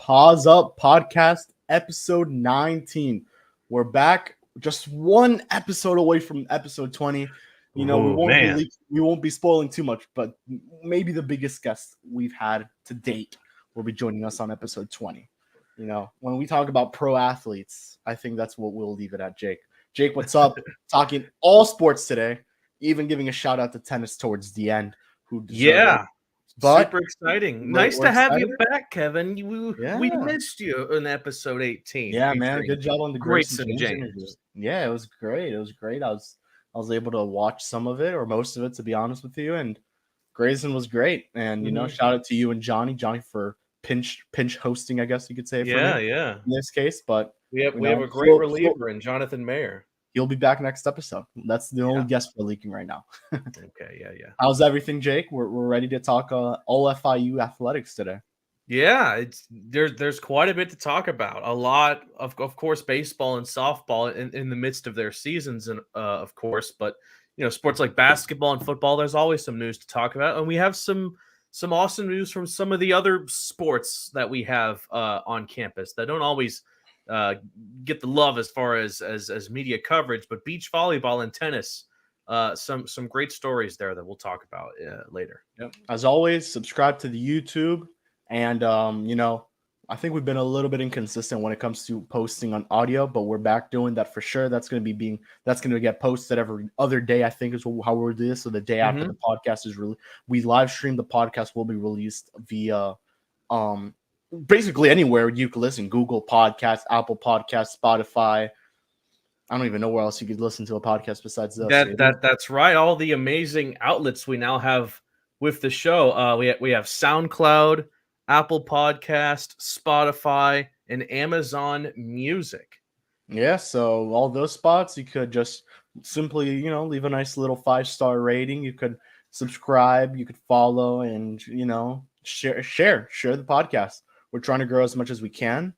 Paws Up Podcast, episode 19. We're back, just one episode away from episode 20. You know, we won't be spoiling too much, but maybe the biggest guest we've had to date will be joining us on episode 20. You know, when we talk about pro athletes, I think that's what we'll leave it at, Jake. Jake, what's up? Talking all sports today, even giving a shout out to tennis towards the end. But super exciting. Nice to have you back, Kevin. We missed you in episode 18. Yeah, man. Good job on the Grayson James interview. Yeah, it was great. I was able to watch some of it, or most of it, to be honest with you. And Grayson was great. And you know, shout out to you and Johnny for pinch hosting, I guess you could say. In this case, but we have a great reliever in Jonathan Mayer. He'll be back next episode. That's the only guest we're leaking right now. Okay, yeah. How's everything, Jake? We're ready to talk all FIU athletics today. Yeah, there's quite a bit to talk about. A lot of course, baseball and softball in the midst of their seasons, and of course, but you know, sports like basketball and football, there's always some news to talk about, and we have some awesome news from some of the other sports that we have on campus that don't always get the love as far as media coverage, but beach volleyball and tennis, some great stories there that we'll talk about later. Yep. As always, subscribe to the YouTube, and you know, I think we've been a little bit inconsistent when it comes to posting on audio, but we're back doing that for sure. That's going to get posted every other day, I think, is how we'll do this. So the day after the podcast is released, we live stream. The podcast will be released via basically anywhere you can listen: Google Podcasts, Apple Podcasts, Spotify. I don't even know where else you could listen to a podcast besides this. That's right. All the amazing outlets we now have with the show. We have SoundCloud, Apple Podcast, Spotify, and Amazon Music. Yeah, so all those spots you could just simply, you know, leave a nice little 5-star rating. You could subscribe, you could follow, and you know, share the podcast. We're trying to grow as much as we can.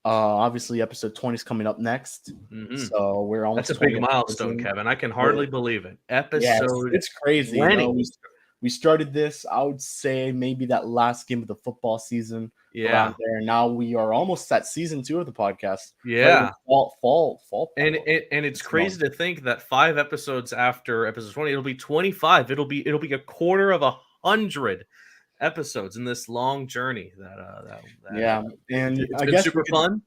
Obviously, episode 20 is coming up next, so we're almost. That's a big milestone, Kevin. I can hardly believe it. It's crazy. 20. You know, we started this, I would say, maybe that last game of the football season. Yeah. There. Now we are almost at season 2 of the podcast. Yeah. Fall. And it's crazy to think that 5 episodes after episode 20, it'll be 25. It'll be a quarter of 100 episodes in this long journey. And it's I been guess super fun.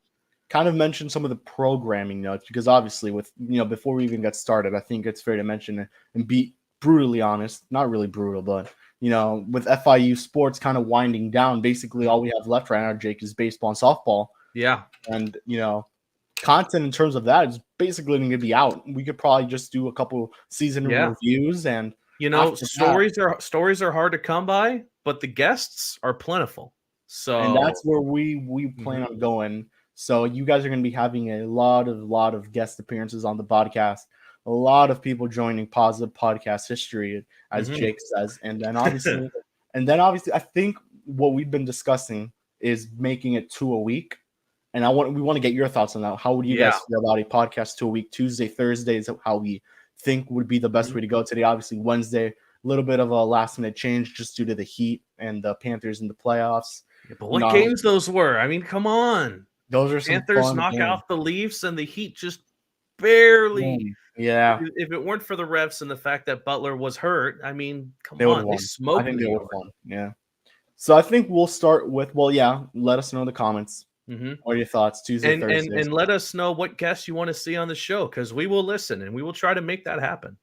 Kind of mention some of the programming notes, because obviously, with before we even get started, I think it's fair to mention and be brutally honest, not really brutal, but with FIU sports kind of winding down, basically all we have left right now, Jake, is baseball and softball. Yeah. And content in terms of that is basically going to be out. We could probably just do a couple season reviews, and stories are hard to come by, but the guests are plentiful. So and that's where we plan on going. So you guys are going to be having a lot of guest appearances on the podcast. A lot of people joining positive podcast history, as Jake says, and then obviously, I think what we've been discussing is making it 2 a week. And we want to get your thoughts on that. How would you guys feel about a podcast 2 a week? Tuesday, Thursday is how we think would be the best way to go. Today, obviously, Wednesday, a little bit of a last minute change just due to the Heat and the Panthers in the playoffs. Yeah, but what games those were? I mean, come on. Those are some Panthers fun knock games. out the Leafs, and the Heat just barely. Yeah. If it weren't for the refs and the fact that Butler was hurt, I mean, they smoked. I think they would have won. Yeah. So I think we'll start with, let us know in the comments. What are your thoughts? Tuesday, Thursday. And let us know what guests you want to see on the show, because we will listen and we will try to make that happen.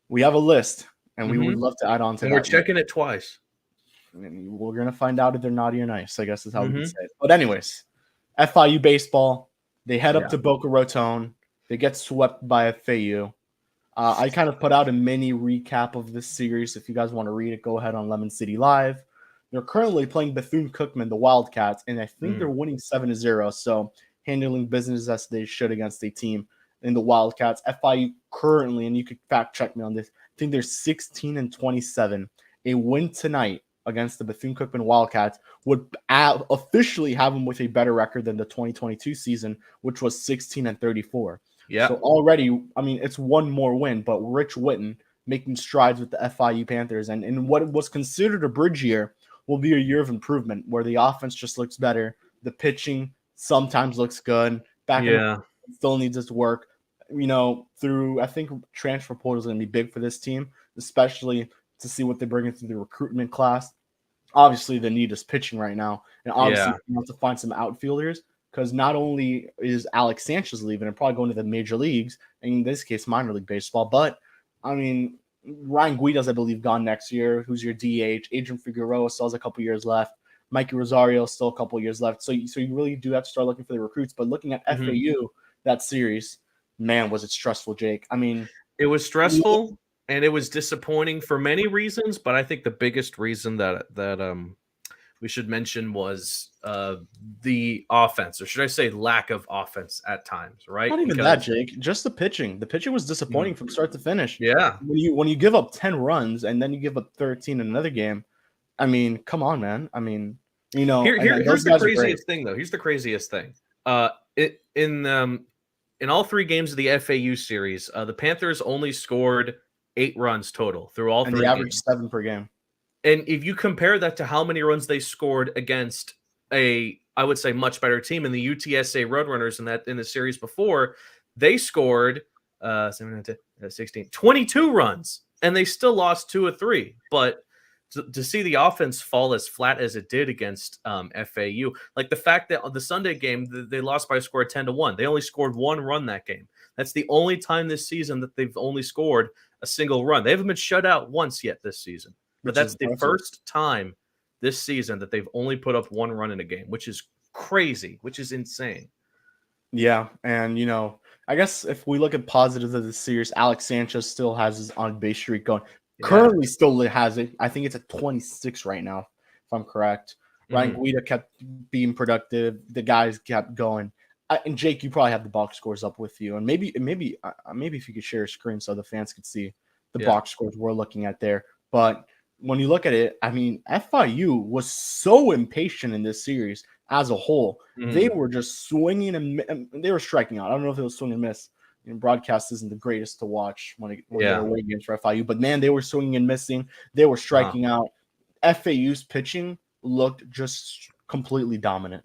We have a list, and we would love to add on to that. And we're checking it twice. And we're going to find out if they're naughty or nice, I guess is how we would say it. But anyways, FIU baseball, they head up to Boca Raton. They get swept by FAU. I kind of put out a mini recap of this series. If you guys want to read it, go ahead on Lemon City Live. They're currently playing Bethune-Cookman, the Wildcats, and I think they're winning 7-0. So handling business as they should against a team in the Wildcats. FIU currently, and you could fact check me on this, I think they're 16-27. A win tonight against the Bethune-Cookman Wildcats would officially have them with a better record than the 2022 season, which was 16-34. Yeah. So already, I mean, it's one more win, but Rich Witten making strides with the FIU Panthers. And in what was considered a bridge year will be a year of improvement where the offense just looks better. The pitching sometimes looks good. Back in the still needs its work. Through I think transfer portal is going to be big for this team, especially to see what they bring into the recruitment class. Obviously, the need is pitching right now, and obviously you have to find some outfielders because not only is Alex Sanchez leaving and probably going to the major leagues, in this case minor league baseball, but I mean Ryan Guida's I believe gone next year. Who's your DH? Adrian Figueroa still has a couple years left. Mikey Rosario still a couple years left. So you really do have to start looking for the recruits. But looking at FAU, that series, man, was it stressful, Jake. I mean, it was stressful. And it was disappointing for many reasons, but I think the biggest reason that we should mention was the offense, or should I say lack of offense at times, right? Not even that, Jake. Just the pitching. The pitching was disappointing from start to finish. Yeah. When you give up 10 runs and then you give up 13 in another game, I mean, come on, man. I mean, here's the craziest thing, though. Here's the craziest thing. In all 3 games of the FAU series, the Panthers only scored 8 runs total through all 3 games. And they averaged 7 per game. And if you compare that to how many runs they scored against I would say, much better team in the UTSA Roadrunners in the series before, they scored 22 runs, and they still lost 2 of 3. But to see the offense fall as flat as it did against FAU, like the fact that on the Sunday game, they lost by a score of 10-1. They only scored 1 run that game. That's the only time this season that they've only scored a single run. They haven't been shut out once yet this season. But that's the first time this season that they've only put up 1 run in a game, which is crazy, which is insane. Yeah, and I guess if we look at positives of the series, Alex Sanchez still has his on-base streak going. Yeah. Currently still has it. I think it's at 26 right now, if I'm correct. Ryan Guida kept being productive. The guys kept going. And Jake, you probably have the box scores up with you. And maybe if you could share a screen so the fans could see the box scores we're looking at there. But when you look at it, I mean, FIU was so impatient in this series as a whole. They were just swinging and they were striking out. I don't know if it was swing and miss. Broadcast isn't the greatest to watch when they're away games for FIU, but man, they were swinging and missing. They were striking out. FAU's pitching looked just completely dominant.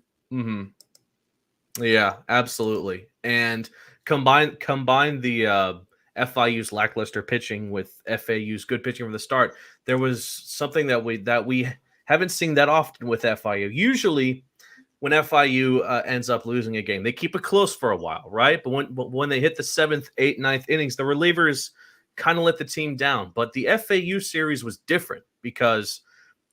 Yeah, absolutely. And combine the FIU's lackluster pitching with FAU's good pitching from the start. There was something that we haven't seen that often with FIU. Usually, when FIU ends up losing a game, they keep it close for a while, right? But when they hit the 7th, 8th, 9th innings, the relievers kind of let the team down. But the FAU series was different because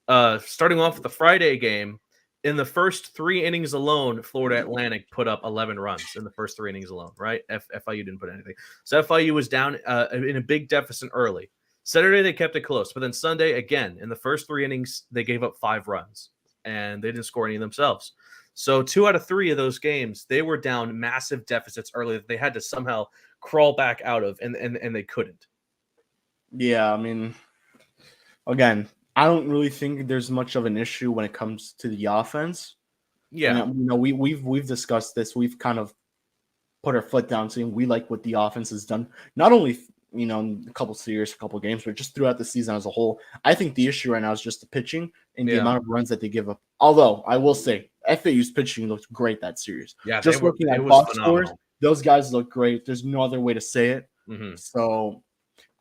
starting off with the Friday game, in the first 3 innings alone, Florida Atlantic put up 11 runs in the first 3 innings alone, right? FIU didn't put anything. So FIU was down in a big deficit early. Saturday, they kept it close. But then Sunday, again, in the first 3 innings, they gave up 5 runs. And they didn't score any themselves. So 2 out of 3 of those games, they were down massive deficits early that they had to somehow crawl back out of, and they couldn't. Yeah, I mean, again, I don't really think there's much of an issue when it comes to the offense. Yeah, we've discussed this. We've kind of put our foot down, saying we like what the offense has done. Not only a couple series, a couple games, but just throughout the season as a whole. I think the issue right now is just the pitching and the amount of runs that they give up. Although I will say, FAU's pitching looked great that series. Yeah, just looking at box scores, those guys look great. There's no other way to say it. So,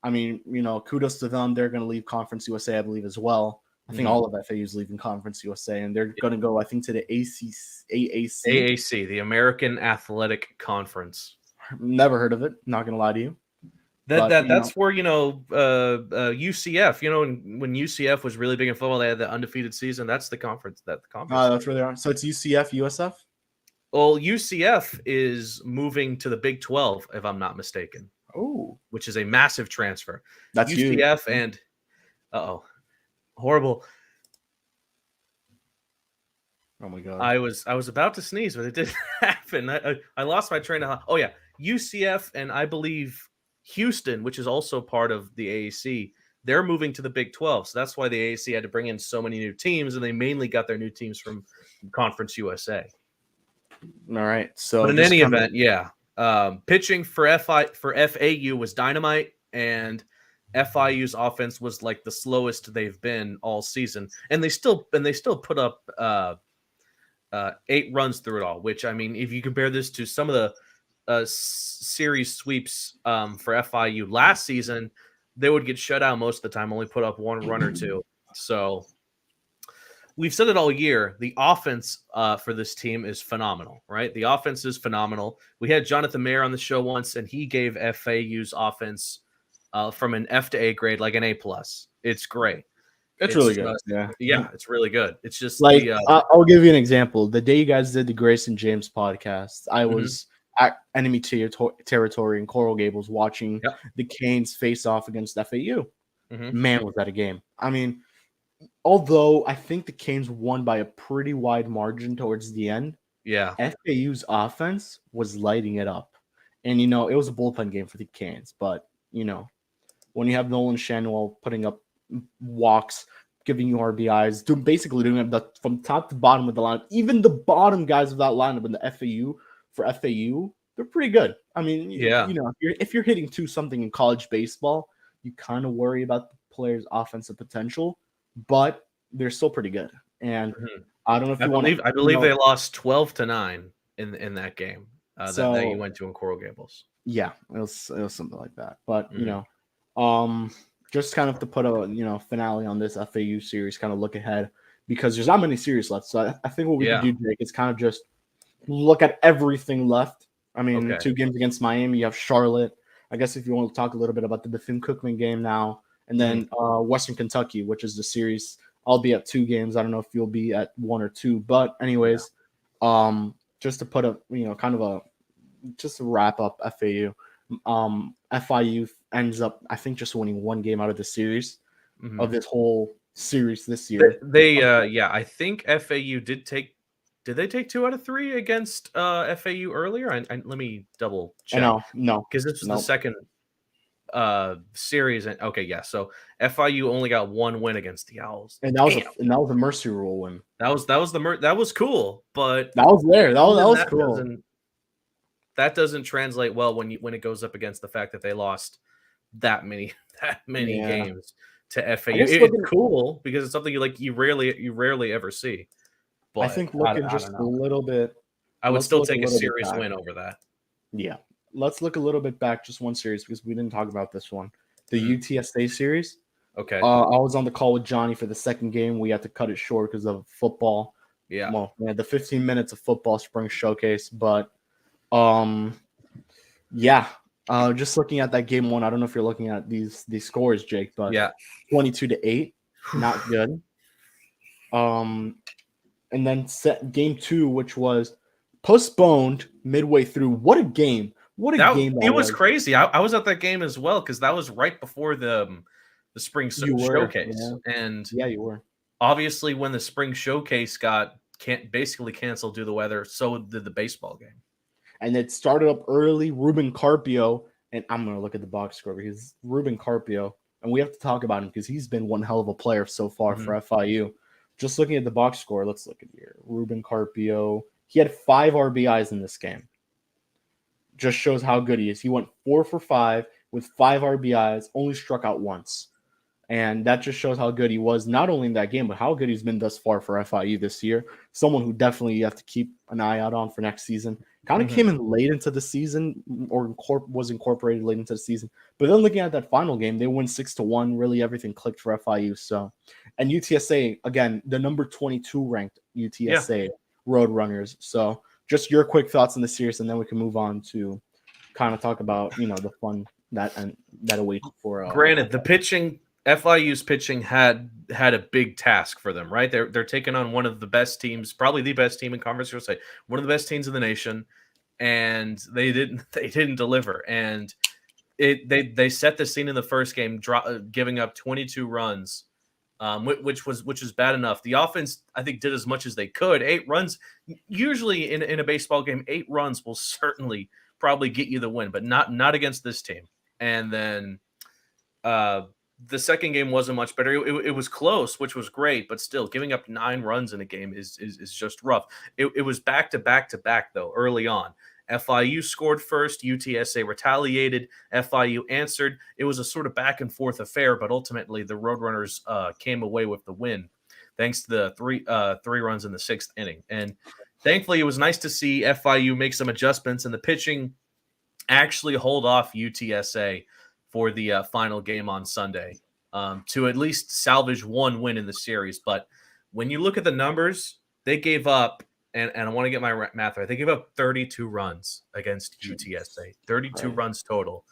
I mean, kudos to them. They're going to leave Conference USA, I believe, as well. I think all of FAU's leaving Conference USA, and they're going to go, I think, to the AAC, the American Athletic Conference. Never heard of it. Not going to lie to you. That's where UCF. When UCF was really big in football, they had the undefeated season. That's the conference. That's where they are. So it's UCF, USF. Well, UCF is moving to the Big 12, if I'm not mistaken. Oh, which is a massive transfer. That's UCF and horrible. Oh my god! I was about to sneeze, but it didn't happen. I lost my train of thought. Oh yeah, UCF and I believe Houston, which is also part of the AAC, they're moving to the Big 12. So that's why the AAC had to bring in so many new teams, and they mainly got their new teams from Conference USA. All right. So, but in any event, pitching for FAU was dynamite, and FIU's offense was like the slowest they've been all season, and they still put up 8 runs through it all, which, I mean, if you compare this to some of the series sweeps for FIU last season, they would get shut out most of the time, only put up 1 run or 2. So we've said it all year. The offense for this team is phenomenal, right? The offense is phenomenal. We had Jonathan Mayer on the show once, and he gave FAU's offense from an F to A grade, like an A+. It's great. It's really good. Yeah, it's really good. It's just like I'll give you an example. The day you guys did the Grayson James podcast, I was at enemy territory in Coral Gables watching the Canes face off against FAU. Man, was that a game. I mean, although I think the Canes won by a pretty wide margin towards the end, FAU's offense was lighting it up. And, it was a bullpen game for the Canes. But, when you have Nolan Shanwell putting up walks, giving you RBIs, basically doing it from top to bottom of the lineup, even the bottom guys of that lineup in the FAU, they're pretty good. I mean, if you're hitting 2-something in college baseball, you kind of worry about the player's offensive potential, but they're still pretty good. And I don't know if I believe they lost 12-9 in that game that you went to in Coral Gables. Yeah, it was something like that. But just kind of to put a finale on this FAU series, kind of look ahead, because there's not many series left. So I think what we can do, Jake, is kind of just look at everything left. I mean, 2 games against Miami, you have Charlotte. I guess if you want to talk a little bit about the Bethune-Cookman game now, and then Western Kentucky, which is the series. I'll be at 2 games. I don't know if you'll be at 1 or 2, but anyways, just to put just to wrap up FAU. FIU ends up, I think, just winning 1 game out of the series of this whole series this year. I think FAU did they take 2 out of 3 against FAU earlier? And let me double check. No, because this was the second series. So FIU only got 1 win against the Owls, and that was a mercy rule win. That was cool, but that was there. That was cool. That doesn't translate well when it goes up against the fact that they lost that many games to FAU. It's cool because it's something you rarely ever see. But I think looking a little bit, I would still take a serious win over that. Yeah, let's look a little bit back, just one series, because we didn't talk about this one, the UTSA series. Okay. I was on the call with Johnny for the second game. We had to cut it short because of football. Yeah. Well, we had the 15 minutes of football spring showcase, but just looking at that game 1, I don't know if you're looking at these scores, Jake, but 22-8, not good. And then set game 2, which was postponed midway through. What a game! What a game! It was crazy. I was at that game as well because that was right before the spring showcase. And you were. Obviously, when the spring showcase got basically canceled due to the weather, so did the baseball game. And it started up early. Ruben Carpio, and I'm going to look at the box score because Ruben Carpio, and we have to talk about him because he's been one hell of a player so far for FIU. Just looking at the box score, let's look at here. Ruben Carpio, he had 5 RBIs in this game. Just shows how good he is. He went 4 for 5 with 5 RBIs, only struck out once. And that just shows how good he was, not only in that game, but how good he's been thus far for FIU this year. Someone who definitely you have to keep an eye out on for next season. Kind of came in late into the season, or was incorporated late into the season. But then looking at that final game, they win 6-1. Really, everything clicked for FIU. So, and UTSA, again, the number 22 ranked UTSA Roadrunners. So, just your quick thoughts on the series, and then we can move on to kind of talk about the fun that awaits for. Granted, the pitching. FIU's pitching had a big task for them, right? They're taking on one of the best teams, probably the best team in Conference USA, one of the best teams in the nation, and they didn't deliver. And they set the scene in the first game, giving up 22 runs, which was bad enough. The offense, I think, did as much as they could. 8 runs, usually in a baseball game, 8 runs will certainly probably get you the win, but not against this team. And then the second game wasn't much better. It was close, which was great, but still giving up 9 runs in a game is just rough. It was back to back though early on. FIU scored first, UTSA retaliated, FIU answered. It was a sort of back and forth affair, but ultimately the Roadrunners came away with the win thanks to the three runs in the 6th inning. And thankfully, it was nice to see FIU make some adjustments and the pitching actually hold off UTSA for the final game on Sunday to at least salvage one win in the series. But when you look at the numbers, they gave up, and I want to get my math right, they gave up 32 runs against UTSA, 32 runs total.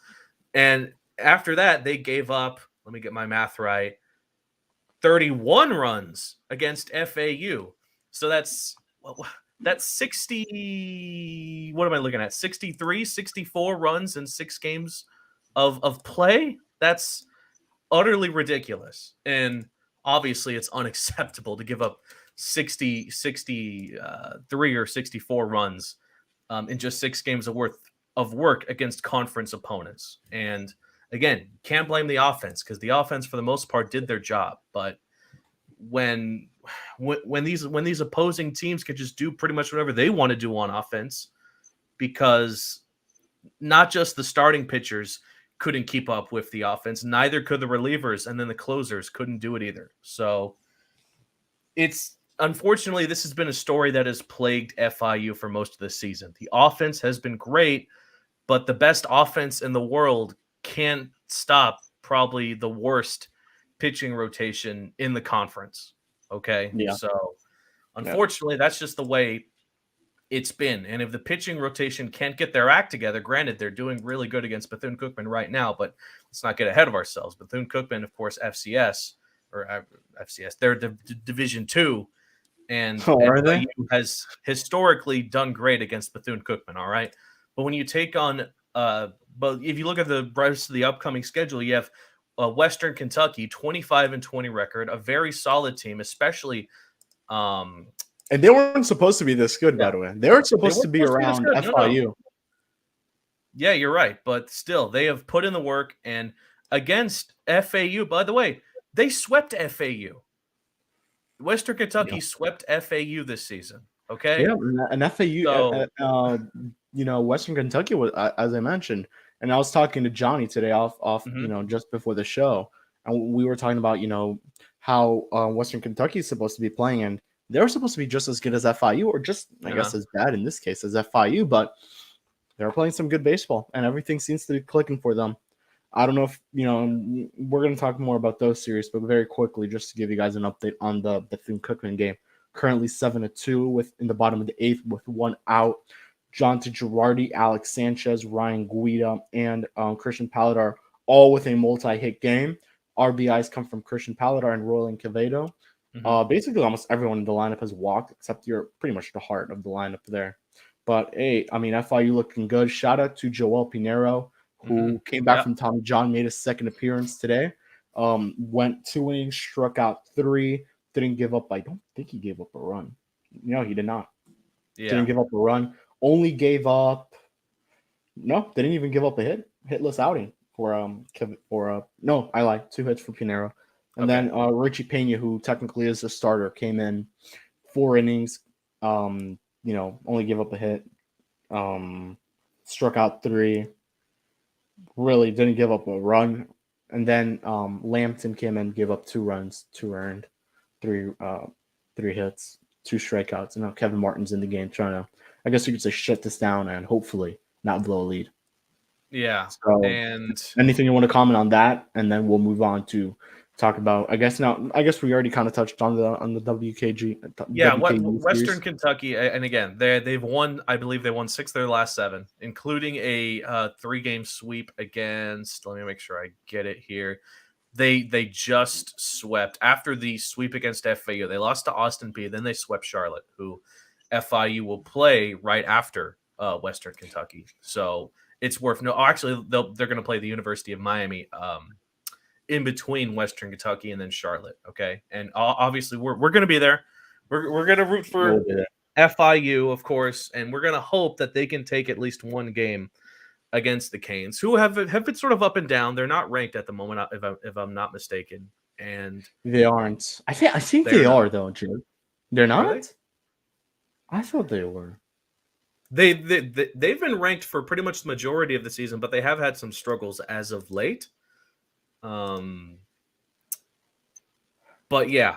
And after that, they gave up, let me get my math right, 31 runs against FAU. So that's 60, what am I looking at? 63, 64 runs in 6 games of play. That's utterly ridiculous. And obviously it's unacceptable to give up 63 or 64 runs in just 6 games of work against conference opponents. And again, can't blame the offense because the offense for the most part did their job. But when these opposing teams could just do pretty much whatever they want to do on offense, because not just the starting pitchers couldn't keep up with the offense, neither could the relievers, and then the closers couldn't do it either. So it's unfortunately this has been a story that has plagued FIU for most of the season. The offense has been great, but the best offense in the world can't stop probably the worst pitching rotation in the conference. Okay. Yeah. So unfortunately, that's just the way it's been. And if the pitching rotation can't get their act together, granted, they're doing really good against Bethune-Cookman right now, but let's not get ahead of ourselves. Bethune-Cookman, of course, FCS, they're Division II, and are they? has historically done great against Bethune-Cookman. All right. But when you take on, but if you look at the rest of the upcoming schedule, you have Western Kentucky, 25-20 record, a very solid team, especially. And they weren't supposed to be this good, by the way. They were supposed to be around FIU. No. Yeah, you're right. But still, they have put in the work. And against FAU, by the way, they swept FAU. Western Kentucky swept FAU this season. Okay. Yeah, and FAU, Western Kentucky was, as I mentioned, and I was talking to Johnny today off, just before the show, and we were talking about, how Western Kentucky is supposed to be playing, and they're supposed to be just as good as FIU, or just, I guess, as bad in this case as FIU, but they're playing some good baseball, and everything seems to be clicking for them. I don't know if, we're going to talk more about those series, but very quickly, just to give you guys an update on the Bethune-Cookman game. Currently 7-2 in the bottom of the 8th with 1 out. Jonathan Girardi, Alex Sanchez, Ryan Guida, and Christian Paladar, all with a multi-hit game. RBIs come from Christian Paladar and Roland Quevedo. Basically, almost everyone in the lineup has walked, except you're pretty much the heart of the lineup there. But, hey, FIU looking good. Shout out to Joel Pinero, who came back from Tommy John, made his second appearance today. Went 2 innings, struck out 3, didn't give up. I don't think he gave up a run. No, he did not. Yeah. Didn't give up a run. Only gave up. No, didn't even give up a hitless outing for no, I lied. 2 hits for Pinero, and then Richie Pena, who technically is a starter, came in 4 innings. Only gave up a hit. Struck out 3. Really didn't give up a run, and then Lampton came in, gave up 2 runs, 2 earned, 3 hits, 2 strikeouts. And now Kevin Martin's in the game trying to, I guess you could say, shut this down and hopefully not blow a lead. Yeah. So, and anything you want to comment on that, and then we'll move on to talk about. I guess we already kind of touched on the WKG. Yeah, Western Kentucky, and again, they've won. I believe they won 6 of their last 7, including a 3-game sweep against. Let me make sure I get it here. They just swept after the sweep against FAU. They lost to Austin Peay, then they swept Charlotte, who FIU will play right after Western Kentucky. So it's worth actually they're going to play the University of Miami in between Western Kentucky and then Charlotte. Okay, and obviously we're going to be there. We're going to root for FIU, of course, and we're going to hope that they can take at least 1 game against the Canes, who have been sort of up and down. They're not ranked at the moment, if I'm not mistaken, and they aren't. I think they are though, Jim. They're not. Really? I thought they were. They've been ranked for pretty much the majority of the season, but they have had some struggles as of late. But yeah,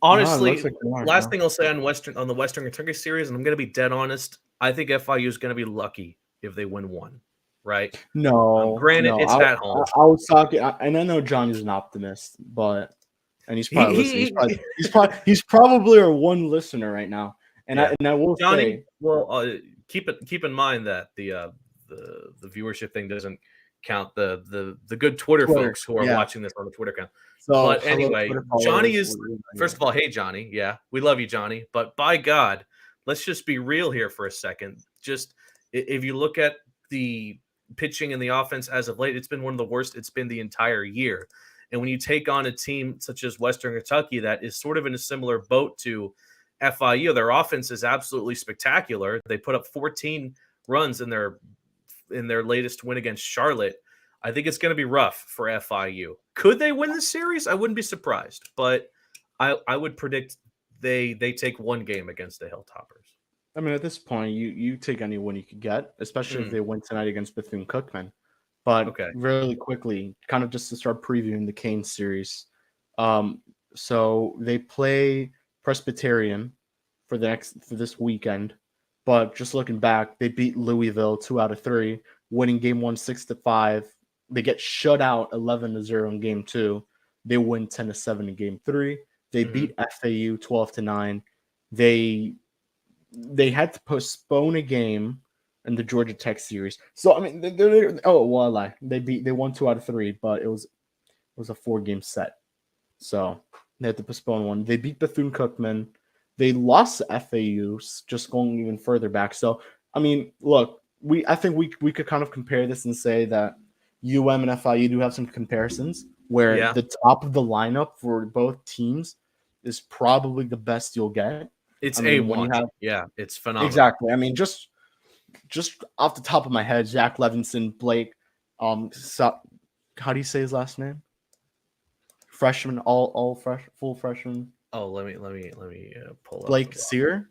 Honestly, like last thing I'll say on the Western Kentucky series, and I'm going to be dead honest, I think FIU is going to be lucky if they win one, right? Granted, No. it's at home. I was talking, and I know Johnny's an optimist, and he's probably listening. He's probably our one listener right now. And I will Johnny, say, well, keep in mind that the viewership thing doesn't count the good Twitter folks who are watching this on the Twitter account. So, but anyway, Johnny is first of all, hey Johnny, yeah, we love you, Johnny. But by God, let's just be real here for a second. Just if you look at the pitching and the offense as of late, it's been one of the worst it's been the entire year. And when you take on a team such as Western Kentucky that is sort of in a similar boat to FIU, their offense is absolutely spectacular. They put up 14 runs in their latest win against Charlotte. I think it's going to be rough for FIU. Could they win the series? I wouldn't be surprised, but I would predict they take one game against the Hilltoppers. I mean, at this point, you take any win you could get, especially if they win tonight against Bethune-Cookman. But really quickly, kind of just to start previewing the Canes series. So they play Presbyterian for this weekend. But just looking back, they beat Louisville 2 out of 3, winning game 1 6-5. They get shut out 11-0 in game 2. They win 10-7 in game 3. They beat FAU 12-9. They had to postpone a game in the Georgia Tech series. So I mean, I lie. They won 2 out of 3, but it was a 4-game set. So they had to postpone one. They beat Bethune-Cookman. They lost to FAU, just going even further back. So I mean, look, I think we could kind of compare this and say that UM and FIU do have some comparisons where the top of the lineup for both teams is probably the best you'll get. It's A1. It's phenomenal. Exactly. I mean, just off the top of my head, Zach Levinson, Blake, how do you say his last name? Freshman, full freshman. Oh, let me pull up Blake Sear.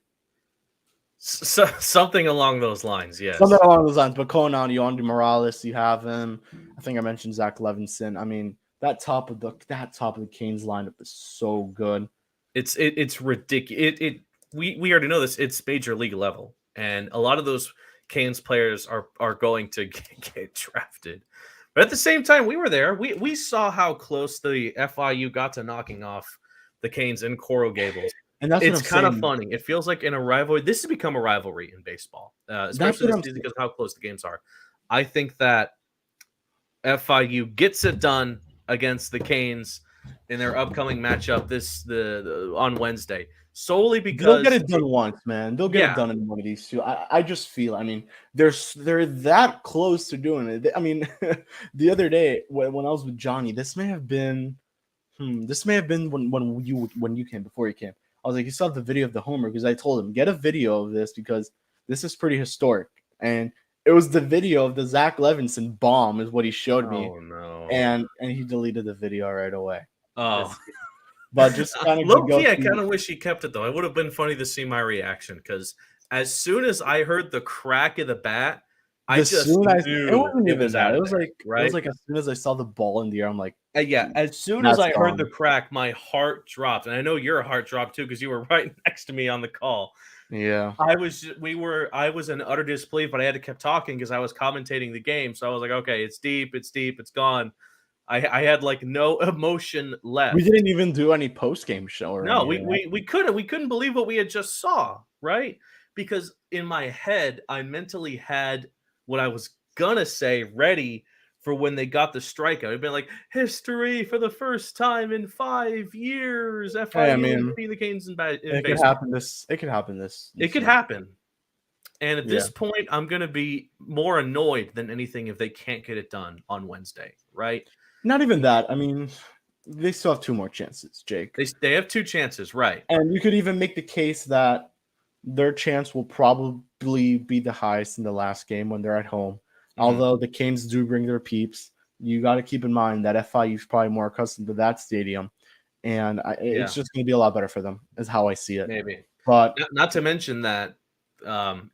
Something along those lines, yes. Something along those lines. But calling on Yondi Morales, you have him. I think I mentioned Zach Levinson. I mean, that top of the Canes lineup is so good. It's ridiculous. We already know this. It's major league level, and a lot of those Canes players are going to get drafted. But at the same time, we were there. We saw how close the FIU got to knocking off the Canes in Coral Gables. And it's kind of funny. It feels like in a rivalry. This has become a rivalry in baseball, especially this season because of how close the games are. I think that FIU gets it done against the Canes in their upcoming matchup on Wednesday, solely because they'll get it done once, man. They'll get it done in one of these two. I just feel. I mean, they're that close to doing it. I mean, the other day when I was with Johnny, this may have been when you came before you came. I was like, you saw the video of the homer because I told him get a video of this because this is pretty historic. And it was the video of the Zach Levinson bomb is what he showed me. Oh no! And he deleted the video right away. Oh, but just kind of low key, I kind of wish he kept it though. It would have been funny to see my reaction because as soon as I heard the crack of the bat, I just knew it wasn't even that. It was like as soon as I saw the ball in the air, I'm like, as soon as I heard the crack, my heart dropped, and I know your heart dropped too because you were right next to me on the call. Yeah, I was in utter disbelief, but I had to keep talking because I was commentating the game. So I was like, okay, it's deep, it's gone. I had like no emotion left. We didn't even do any post game show. No, we couldn't believe what we had just saw, right? Because in my head, I mentally had what I was gonna say ready for when they got the strikeout. It'd been like history for the first time in 5 years. FIU beat the Canes in baseball. It could happen this. It could happen. And at this point, I'm gonna be more annoyed than anything if they can't get it done on Wednesday, right? Not even that. I mean, they still have 2 more chances, Jake. They have 2 chances, right? And you could even make the case that their chance will probably be the highest in the last game when they're at home. Although the Canes do bring their peeps, you got to keep in mind that FIU is probably more accustomed to that stadium, and it's just going to be a lot better for them, is how I see it. Maybe, but not to mention that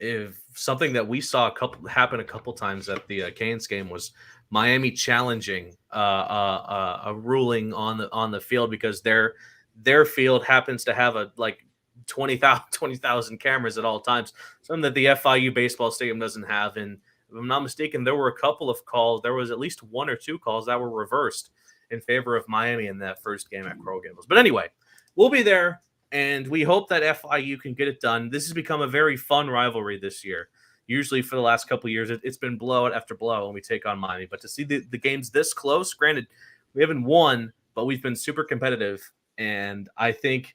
if something that we saw happen a couple times at the Canes game was Miami challenging a ruling on the field because their their field happens to have a like 20,000 cameras at all times, something that the FIU baseball stadium doesn't have. And if I'm not mistaken, there were a couple of calls. There was at least 1 or 2 calls that were reversed in favor of Miami in that first game at Coral Gables. But anyway, we'll be there, and we hope that FIU can get it done. This has become a very fun rivalry this year. Usually for the last couple of years, it's been blowout after blowout when we take on Miami. But to see the games this close, granted, we haven't won, but we've been super competitive. And I think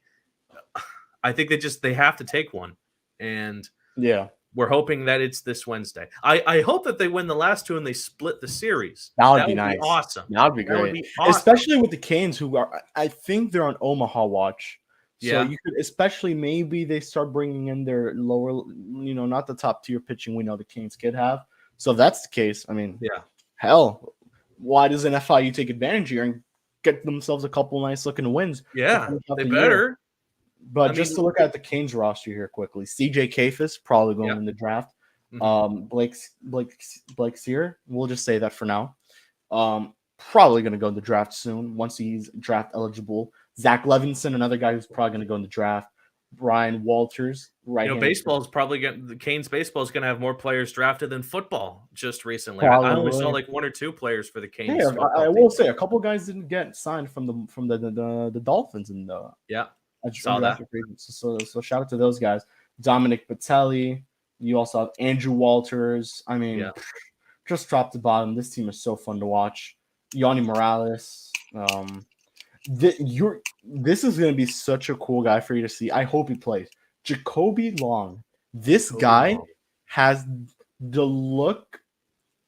they have to take one. And yeah, we're hoping that it's this Wednesday. I hope that they win the last 2 and they split the series. That would be nice. Awesome. That would be great. Especially with the Canes, who are, I think they're on Omaha watch. So you could, especially maybe they start bringing in their lower, not the top tier pitching we know the Canes could have. So if that's the case, I mean, hell, why doesn't FIU take advantage here and get themselves a couple nice looking wins? Yeah, they better. But just to look at the Canes roster here quickly, CJ Kafis probably going in the draft. Blake Sear, we'll just say that for now. Probably going to go in the draft soon once he's draft eligible. Zach Levinson, another guy who's probably going to go in the draft. Brian Walters, right? Baseball is probably the Canes baseball is going to have more players drafted than football just recently. I only saw like 1 or 2 players for the Canes. Hey, I will say a couple guys didn't get signed from the Dolphins and I saw that. So shout out to those guys. Dominic Patelli. You also have Andrew Walters. I mean, just drop the bottom. This team is so fun to watch. Yanni Morales. This is going to be such a cool guy for you to see. I hope he plays. Jacoby Long. This guy has the look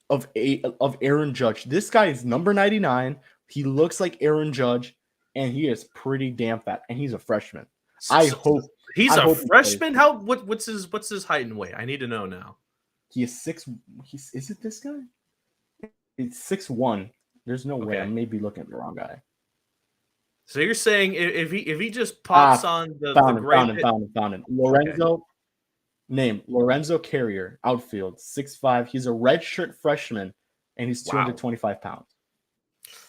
of Aaron Judge. This guy is number 99. He looks like Aaron Judge, and he is pretty damn fat. And he's a freshman. He's a freshman. What's his height and weight? I need to know now. He is 6. Is it this guy? It's 6'1". There's no way. I may be looking at the wrong guy. So you're saying if he just pops on the found him. Lorenzo Carrier, outfield, 6'5". He's a redshirt freshman, and he's 225 pounds.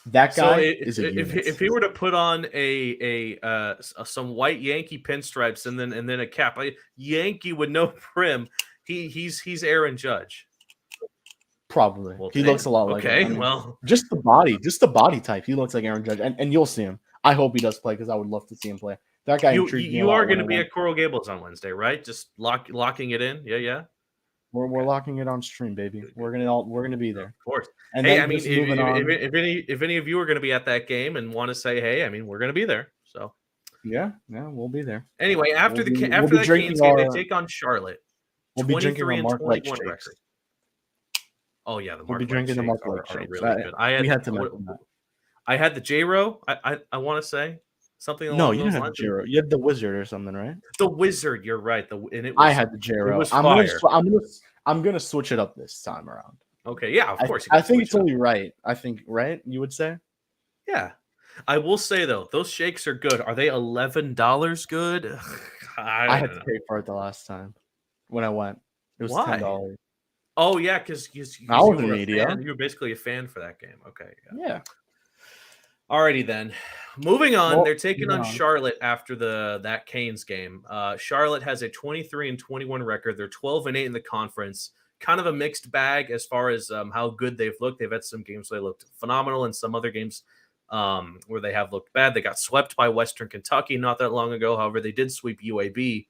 That guy is a unit. If he were to put on some white Yankee pinstripes and then a cap, Yankee with no prim, he's Aaron Judge. Probably. He looks a lot like him. Well, just the body type. He looks like Aaron Judge, and you'll see him. I hope he does play because I would love to see him play. That guy intrigued me. You are going to be at Coral Gables on Wednesday, right? Just locking it in. Yeah. We're locking it on stream, baby. We're gonna be there, of course. And hey, I mean, if any of you are going to be at that game and want to say, hey, I mean, we're going to be there. So yeah, we'll be there. Anyway, after that Canes game, they take on Charlotte. We'll be drinking our Mark Light shakes. Record. Oh yeah, we'll be drinking the Mark Light shakes. Really good. I had the J-Ro. I want to say something along those lines. No, you didn't have the J-Ro. You had the Wizard or something, right? The Wizard. You're right. I had the J-Ro. I'm gonna switch it up this time around. Okay. Yeah. Of course. I think it's only right. I think right. You would say. Yeah. I will say though, those shakes are good. Are they $11 good? I had to pay for it the last time when I went. It was $10. Oh yeah, because you were basically a fan for that game. Okay. Yeah. Alrighty then. Moving on, they're taking on Charlotte after that Canes game. Charlotte has a 23-21 record. They're 12-8 in the conference. Kind of a mixed bag as far as how good they've looked. They've had some games where they looked phenomenal and some other games where they have looked bad. They got swept by Western Kentucky not that long ago. However, they did sweep UAB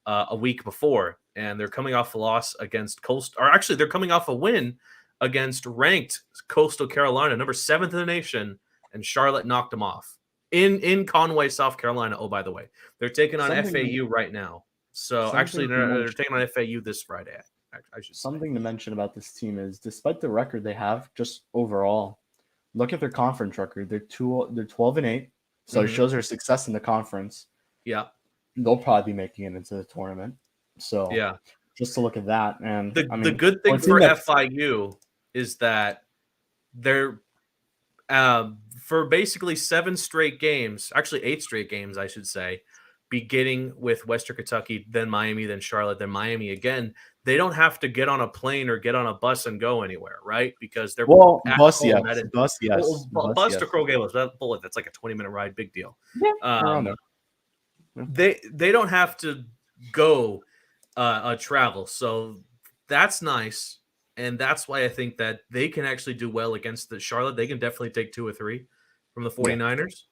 a week before, and they're coming off a loss against Coastal. Or actually, they're coming off a win against ranked Coastal Carolina, number 7th in the nation. And Charlotte knocked them off in Conway, South Carolina. Oh, by the way, they're taking on FAU right now. So actually, they're taking on FAU this Friday. Something to mention about this team is, despite the record they have, just overall, look at their conference record. They're 12-8, so it shows their success in the conference. Yeah, they'll probably be making it into the tournament. So yeah, just to look at that, and the good thing for FIU is that they're for basically 7 straight games, actually 8 straight games, I should say, beginning with Western Kentucky, then Miami, then Charlotte, then Miami again. they don't have to get on a plane or get on a bus and go anywhere, right? Because they're at bus, home. yes, bus, yes, Bus to Coral Gables. That's like a 20-minute ride. Big deal. Yeah, around there. They don't have to go travel, so that's nice, and that's why I think that they can actually do well against the Charlotte. They can definitely take 2 or 3 from the 49ers.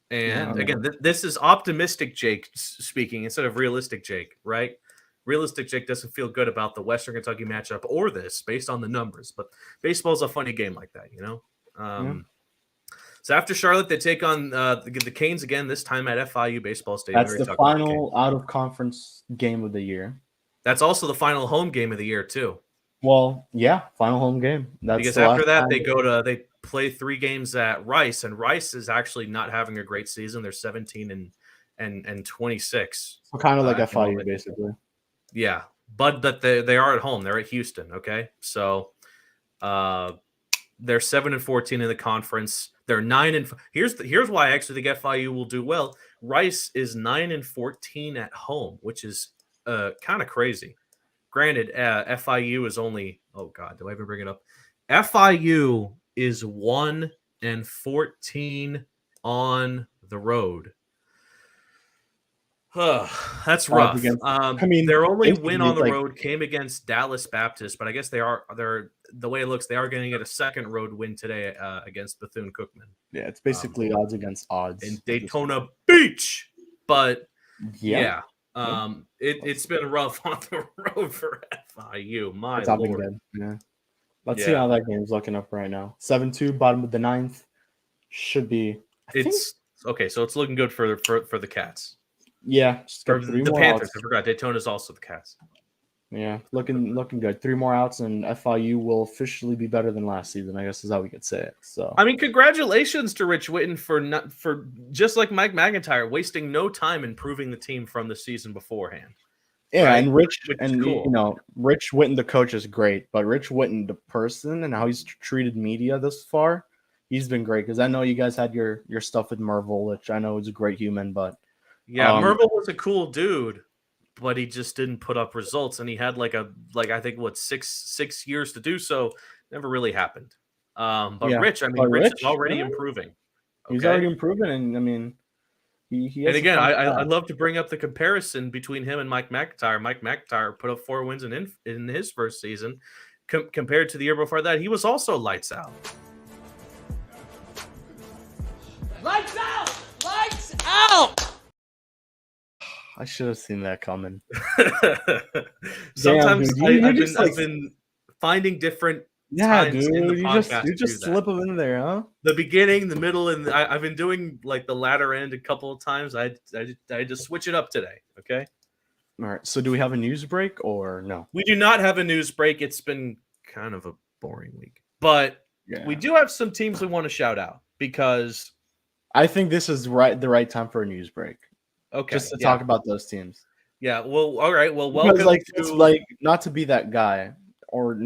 And again, this is optimistic Jake speaking instead of realistic Jake, right? Realistic Jake doesn't feel good about the Western Kentucky matchup or this based on the numbers, but baseball's a funny game like that, you know? So after Charlotte, they take on the Canes again, this time at FIU Baseball Stadium. That's the final out-of-conference game of the year. That's also the final home game of the year, too. Well, yeah, final home game. Because after that, they play 3 games at Rice, and Rice is actually not having a great season. They're 17 and 26. So kind of like FIU, basically. Yeah, but they are at home. They're at Houston, okay? So they're 7-14 in the conference. They're 9 here's why I actually think FIU will do well. Rice is 9-14 at home, which is kind of crazy. Granted, FIU is only do I even bring it up? FIU is 1-14 on the road. That's rough. Their only win on the road came against Dallas Baptist, but I guess they're the way it looks, they are going to get a second road win today against Bethune-Cookman. Yeah, it's basically odds against odds in Daytona Beach. But yeah. It's been rough on the road for FIU. My Lord. Yeah. Let's see how that game's looking up right now. 7-2, bottom of the 9th. Should be. Okay, so it's looking good for the Cats. Yeah, the Panthers. I forgot Daytona's also the Cats. Yeah, looking good. 3 more outs, and FIU will officially be better than last season, I guess is how we could say it. So I mean, congratulations to Rich Witten for just like Mike McIntyre, wasting no time improving the team from the season beforehand. Yeah, right? And Rich cool. Rich Witten the coach is great, but Rich Witten the person and how he's treated media this far, he's been great. Because I know you guys had your stuff with Mervil, which I know is a great human, but Mervil was a cool dude. But he just didn't put up results, and he had I think 6 years to do so. Never really happened. Rich is already improving. Okay? He's already improving, and I mean, he has. And again, I love to bring up the comparison between him and Mike McIntyre. Mike McIntyre put up 4 wins in his first season, compared to the year before that. He was also lights out. Lights out! Lights out! I should have seen that coming. Sometimes I've been finding different times in the podcast. You just slip them in there, huh? The beginning, the middle, and I've been doing like the latter end a couple of times. I had to switch it up today. Okay. All right. So do we have a news break or no? We do not have a news break. It's been kind of a boring week, but we do have some teams we want to shout out because I think this is the right time for a news break. Okay, just to talk about those teams. Yeah, well, all right. Well, welcome. It's not to be that guy, or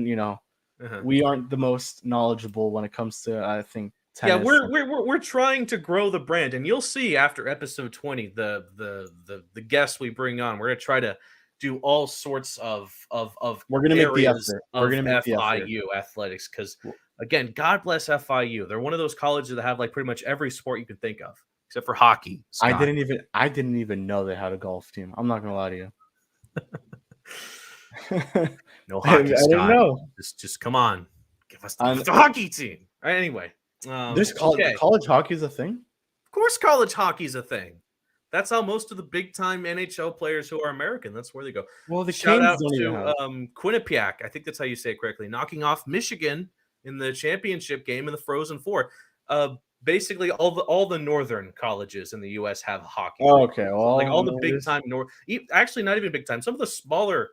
we aren't the most knowledgeable when it comes to I think tennis. Yeah, we're trying to grow the brand, and you'll see after episode 20 the guests we bring on. We're gonna try to do all sorts of we're gonna make the effort. We're gonna make FIU athletics because again, God bless FIU. They're one of those colleges that have like pretty much every sport you can think of. Except for hockey. Scott. I didn't even know they had a golf team. I'm not gonna lie to you. No hockey. I didn't know. Just come on, give us the hockey team. All right, anyway, college hockey is a thing. Of course, college hockey is a thing. That's how most of the big time NHL players who are American. That's where they go. Well, the shout out to Quinnipiac. I think that's how you say it correctly. Knocking off Michigan in the championship game in the Frozen Four. Basically, all the northern colleges in the U.S. have hockey. Oh, okay, well, like all the big time actually not even big time. Some of the smaller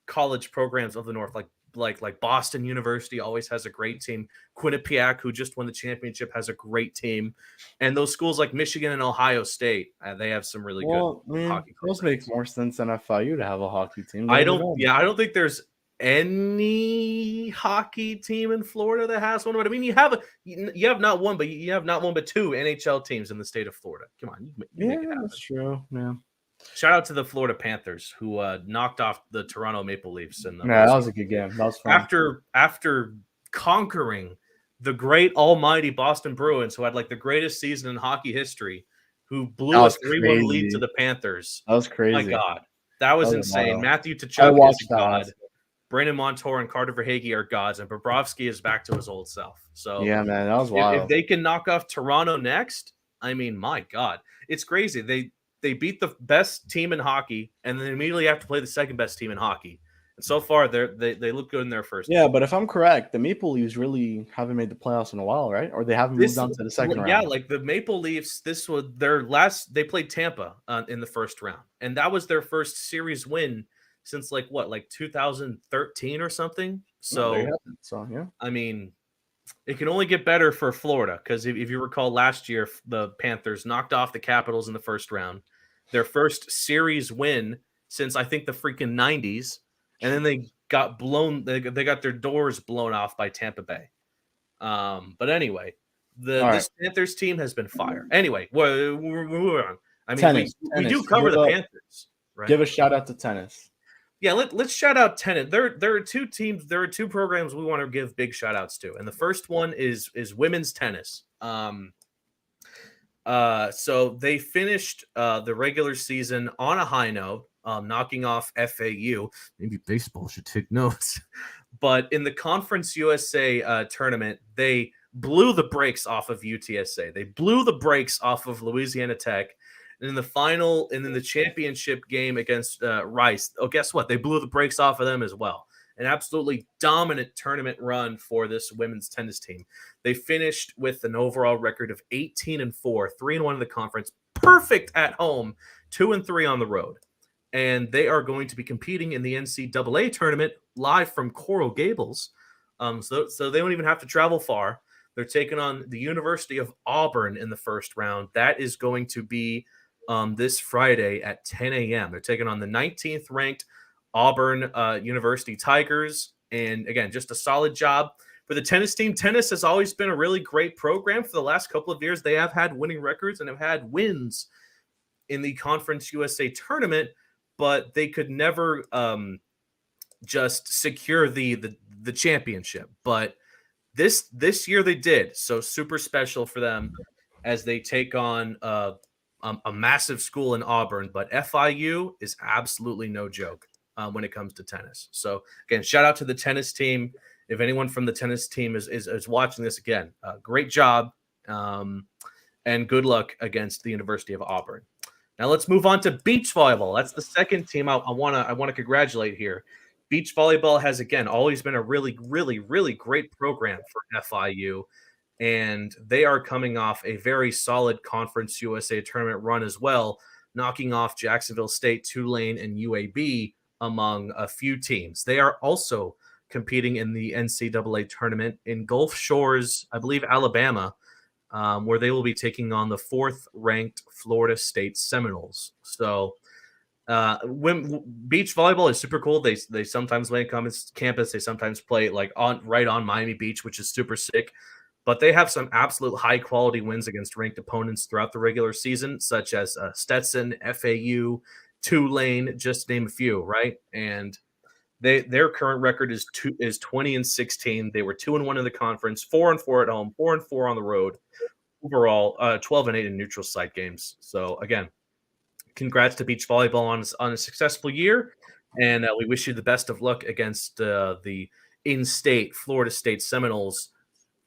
college programs of the north, like Boston University, always has a great team. Quinnipiac, who just won the championship, has a great team, and those schools like Michigan and Ohio State, they have some really good hockey. Those make more sense than FIU to have a hockey team. I don't think there's any hockey team in Florida that has one. But I mean, you have not one, but two NHL teams in the state of Florida. Come on, you make it happen. That's true. Yeah. Shout out to the Florida Panthers who knocked off the Toronto Maple Leafs in the Yeah, that was a good game. That was fun. After conquering the great almighty Boston Bruins, who had like the greatest season in hockey history, who blew a 3-1 lead to the Panthers. That was crazy. My God, that was insane. Wild. Matthew I Tkachuk watched is a god. Brandon Montour and Carter Verhaeghe are gods, and Bobrovsky is back to his old self. So yeah, man, that was wild. If they can knock off Toronto next, I mean, my God, it's crazy. They beat the best team in hockey, and then immediately have to play the second best team in hockey. And so far, they look good in their first. Yeah, but if I'm correct, the Maple Leafs really haven't made the playoffs in a while, right? Or they haven't moved on to the second round. Yeah, like the Maple Leafs, this was their last. They played Tampa in the first round, and that was their first series win since like 2013 or something. So, yeah. I mean, it can only get better for Florida because if you recall last year, the Panthers knocked off the Capitals in the first round, their first series win since I think the freaking 90s, and then they got blown. They got their doors blown off by Tampa Bay. But anyway, this Panthers team has been fire. Anyway, we're on. I mean, we do cover the Panthers. Right? Give a shout out to tennis. Yeah, let's shout out tennis. There are two teams. There are two programs we want to give big shout outs to, and the first one is women's tennis. So they finished the regular season on a high note, knocking off FAU. Maybe baseball should take notes. But in the Conference USA tournament, they blew the brakes off of UTSA. They blew the brakes off of Louisiana Tech. And in the final, and in the championship game against Rice, guess what? They blew the brakes off of them as well. An absolutely dominant tournament run for this women's tennis team. They finished with an overall record of 18-4, 3-1 in the conference, perfect at home, 2-3 on the road. And they are going to be competing in the NCAA tournament live from Coral Gables. So they don't even have to travel far. They're taking on the University of Auburn in the first round. That is going to be this Friday at 10 a.m. They're taking on the 19th ranked Auburn University Tigers. And again, just a solid job for the tennis team. Tennis has always been a really great program for the last couple of years. They have had winning records and have had wins in the Conference USA tournament, but they could never just secure the championship. But this year they did. So super special for them as they take on a massive school in Auburn, but FIU is absolutely no joke when it comes to tennis. So again, shout out to the tennis team. If anyone from the tennis team is watching this, again, great job and good luck against the University of Auburn. Now let's move on to beach volleyball. That's the second team I want to congratulate here. Beach volleyball has again always been a really, really, really great program for FIU. And they are coming off a very solid Conference USA tournament run as well, knocking off Jacksonville State, Tulane, and UAB among a few teams. They are also competing in the NCAA tournament in Gulf Shores, I believe, Alabama, where they will be taking on the 4th-ranked Florida State Seminoles. So when beach volleyball is super cool. They sometimes play on campus. They sometimes play like right on Miami Beach, which is super sick. But they have some absolute high-quality wins against ranked opponents throughout the regular season, such as Stetson, FAU, Tulane, just to name a few, right? And their current record is 20-16. They were 2-1 in the conference, 4-4 at home, 4-4 on the road. Overall, 12-8 in neutral site games. So again, congrats to beach volleyball on a successful year, and we wish you the best of luck against the in-state Florida State Seminoles.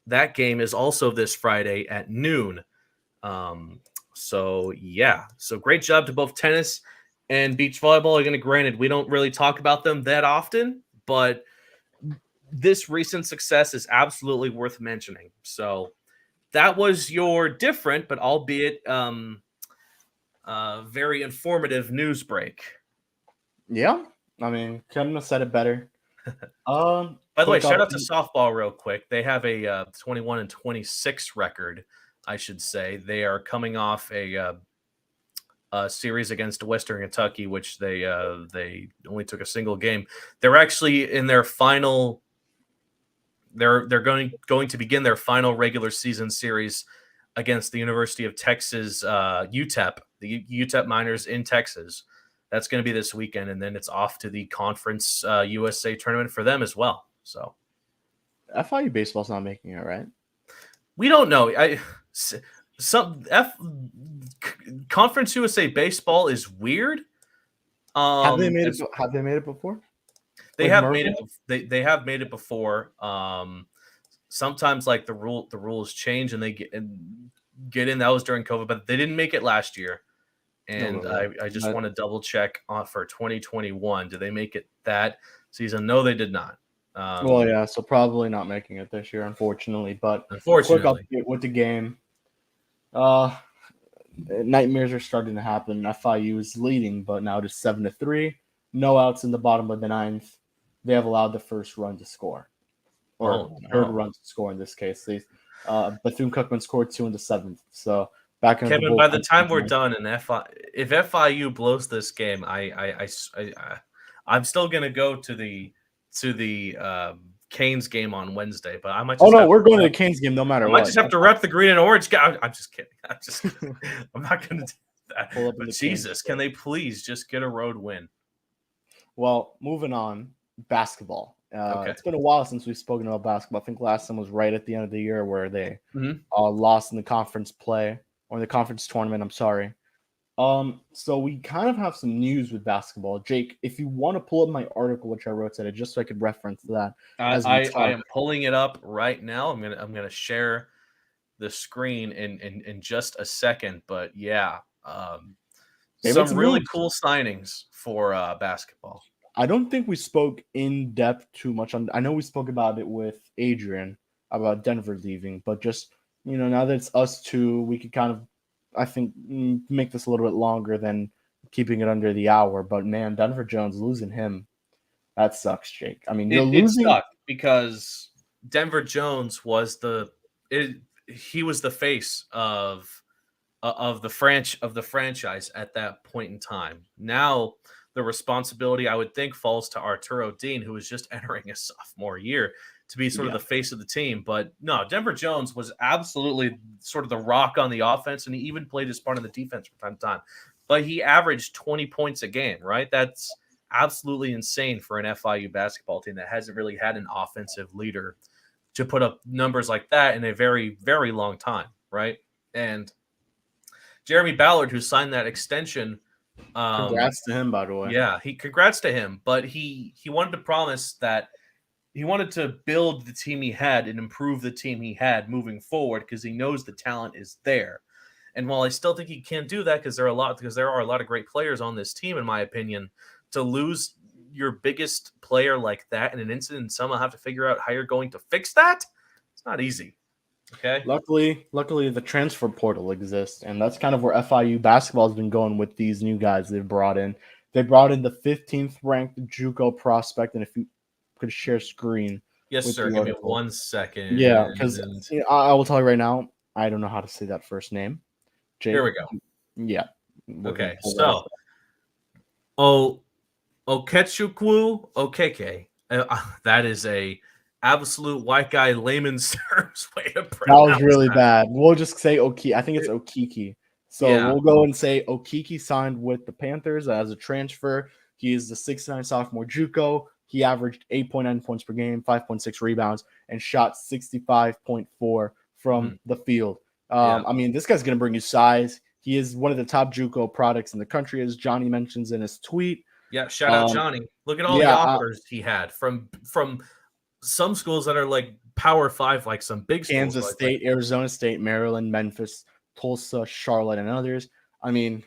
That game is also this Friday at noon. So great job to both tennis and beach volleyball. Again, granted, we don't really talk about them that often, but this recent success is absolutely worth mentioning. So that was your different, but albeit very informative news break. Yeah, I mean, couldn't have said it better. By the way, shout out to softball real quick. They have a 21-26 record, I should say. They are coming off a series against Western Kentucky, which they only took a single game. They're actually in their final. They're going to begin their final regular season series against the University of Texas, UTEP, the UTEP Miners in Texas. That's going to be this weekend, and then it's off to the Conference USA tournament for them as well. So FIU baseball's not making it, right? we don't know. Conference USA baseball is weird. Have they made it? Have they made it before? They have made it. They have made it before. Sometimes like the rules change and they get in. That was during COVID, but they didn't make it last year. And I just want to double check for 2021. Did they make it that season? No, they did not. Well, yeah, so probably not making it this year, unfortunately. But quick update with the game. Nightmares are starting to happen. FIU is leading, but now it is 7-3. No outs in the bottom of the ninth. They have allowed the first run to score, or third run to score in this case. Bethune-Cookman scored 2 in the seventh. So back in Kevin, by the time we're done, and if FIU blows this game, I'm still gonna go to the Canes game on Wednesday, but I might. We're going to the Canes game no matter what. I might just have to rep the green and orange guy. I'm just kidding. I'm not going to do that. But Jesus, can they please just get a road win? Well, moving on, basketball. It's been a while since we've spoken about basketball. I think last time was right at the end of the year where they lost in the conference play or in the conference tournament. I'm sorry. So we kind of have some news with basketball. Jake, if you want to pull up my article, which I wrote today, just so I could reference that. I am pulling it up right now. I'm gonna share the screen in just a second. But yeah, some really cool signings for basketball. I don't think we spoke in depth too much on. I know we spoke about it with Adrian about Denver leaving, but just now that it's us two, we could kind of. I think make this a little bit longer than keeping it under the hour. But man, Denver Jones losing him, that sucks, Jake. I mean, it sucked because Denver Jones was he was the face of the franchise at that point in time. Now the responsibility, I would think, falls to Arturo Dean, who is just entering his sophomore year, to be sort of the face of the team. But no, Denver Jones was absolutely sort of the rock on the offense, and he even played his part in the defense from time to time. But he averaged 20 points a game, right? That's absolutely insane for an FIU basketball team that hasn't really had an offensive leader to put up numbers like that in a very, very long time, right? And Jeremy Ballard, who signed that extension, congrats to him, by the way. Yeah, congrats to him. But he wanted to promise that he wanted to build the team he had and improve the team he had moving forward because he knows the talent is there. And while I still think he can't do that because there are a lot of great players on this team, in my opinion, to lose your biggest player like that in an incident and somehow have to figure out how you're going to fix that, it's not easy. Okay. Luckily, the transfer portal exists, and that's kind of where FIU basketball has been going with these new guys they've brought in. They brought in the 15th ranked JUCO prospect, and if you could share screen. Yes, sir. Give me 1 second. Yeah, because I will tell you right now, I don't know how to say that first name. Jake, here we go. Yeah. Okay. So, Okechukwu Okeke. That is a absolute white guy layman's terms way to pronounce. That was really bad. We'll just say Oki. I think it's Okiki. So we'll go and say Okiki signed with the Panthers as a transfer. He is the 6'9" sophomore JUCO. He averaged 8.9 points per game, 5.6 rebounds, and shot 65.4 from the field. I mean, this guy's going to bring you size. He is one of the top JUCO products in the country, as Johnny mentions in his tweet. Yeah, shout out Johnny. Look at all the offers he had from some schools that are like Power 5, like some big schools. Kansas State, Arizona State, Maryland, Memphis, Tulsa, Charlotte, and others. I mean,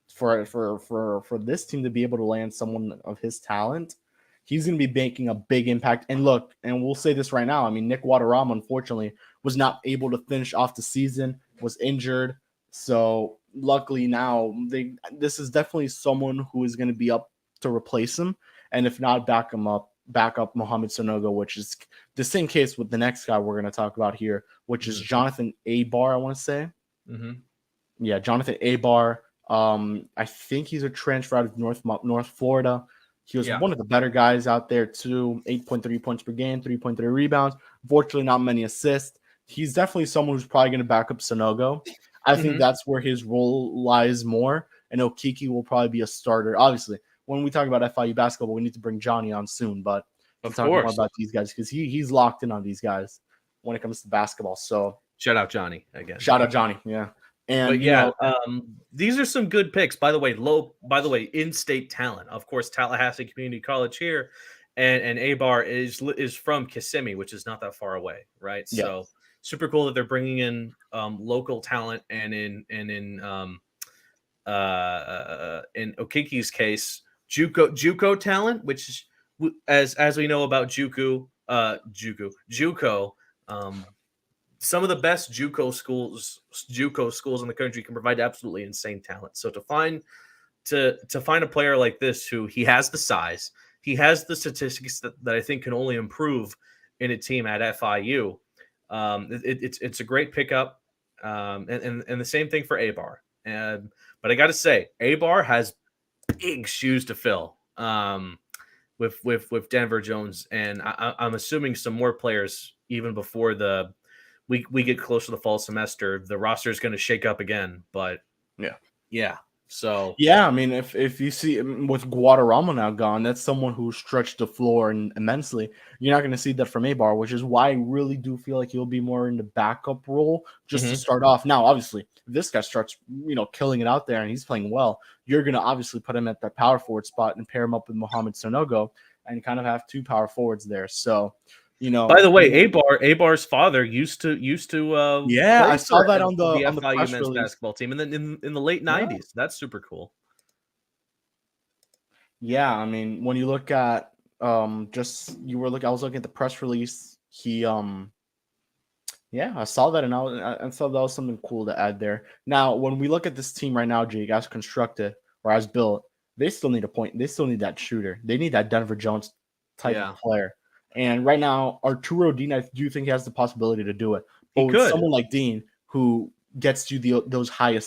for this team to be able to land someone of his talent, he's going to be making a big impact. And look, and we'll say this right now. I mean, Nick Waterama, unfortunately, was not able to finish off the season, was injured. So luckily now, this is definitely someone who is going to be up to replace him. And if not, back up Mohamed Sonogo, which is the same case with the next guy we're going to talk about here, which is Jonathan Abar, I want to say. Yeah, Jonathan Abar. I think he's a transfer out of North Florida. He was one of the better guys out there too. 8.3 points per game, 3.3 rebounds. Unfortunately, not many assists. he's definitely someone who's probably going to back up Sonogo. I think that's where his role lies more. And Okiki will probably be a starter. Obviously, when we talk about FIU basketball, we need to bring Johnny on soon. But we'll talk more about these guys because he's locked in on these guys when it comes to basketball. So shout out Johnny again. Shout out Johnny. Yeah. And these are some good picks. By the way, in-state talent. Of course, Tallahassee Community College here, and Abar is from Kissimmee, which is not that far away, right? Yeah. So super cool that they're bringing in local talent, and in Okiki's case, JUCO talent, which is, as we know about JUCO. Some of the best JUCO schools in the country can provide absolutely insane talent. So to find a player like this, who he has the size, he has the statistics that I think can only improve in a team at FIU. It's a great pickup, and the same thing for Abar. But I got to say, Abar has big shoes to fill with Denver Jones, and I'm assuming some more players even before we get close to the fall semester. The roster is going to shake up again, but yeah. So I mean, if you see with Guadarrama now gone, that's someone who stretched the floor immensely. You're not going to see that from Abar, which is why I really do feel like he'll be more in the backup role just to start off. Now, obviously, if this guy starts, killing it out there and he's playing well, you're going to obviously put him at that power forward spot and pair him up with Mohamed Sonogo and kind of have two power forwards there. So, by the way, Abar's father used to I saw that on the FIU men's basketball team, and then in the late 90s. That's super cool. Yeah, I mean, when you look at I was looking at the press release. He I saw that, and I thought that was something cool to add there. Now, when we look at this team right now, Jake, as constructed or as built, they still need a point. They still need that shooter. They need that Denver Jones type of player. And right now, Arturo Dean, I do think he has the possibility to do it. But with someone like Dean, who gets you those high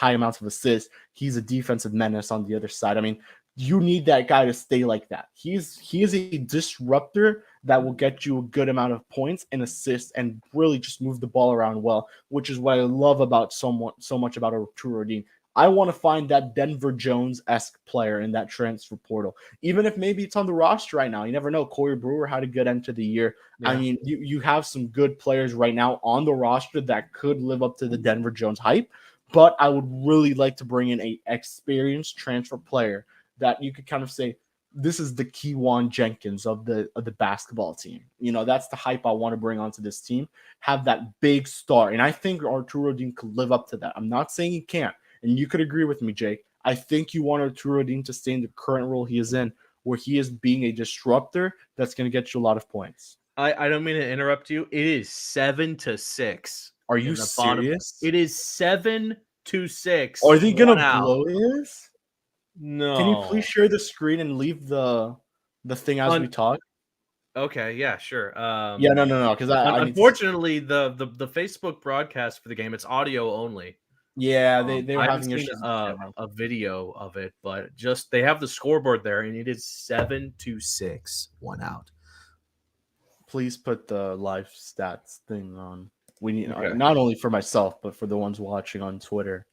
amounts of assists, he's a defensive menace on the other side. I mean, you need that guy to stay like that. He is a disruptor that will get you a good amount of points and assists and really just move the ball around well, which is what I love about so much about Arturo Dean. I want to find that Denver Jones-esque player in that transfer portal, even if maybe it's on the roster right now. You never know. Corey Brewer had a good end to the year. Yeah. I mean, you have some good players right now on the roster that could live up to the Denver Jones hype, but I would really like to bring in an experienced transfer player that you could kind of say, this is the Keywan Jenkins of the basketball team. That's the hype I want to bring onto this team. Have that big star. And I think Arturo Dean could live up to that. I'm not saying he can't. And you could agree with me, Jake. I think you want Arturo Dean to stay in the current role he is in, where he is being a disruptor that's going to get you a lot of points. I don't mean to interrupt you. It is 7-6. Are you serious? It is 7-6. Are they going to blow this? No. Can you please share the screen and leave the thing as we talk? Okay, yeah, sure. No. Because unfortunately, the Facebook broadcast for the game, it's audio only. Yeah, they were having issues. A video of it, but they have the scoreboard there, and it is 7-6, 1 out. Please put the live stats thing on. We need not only for myself, but for the ones watching on Twitter.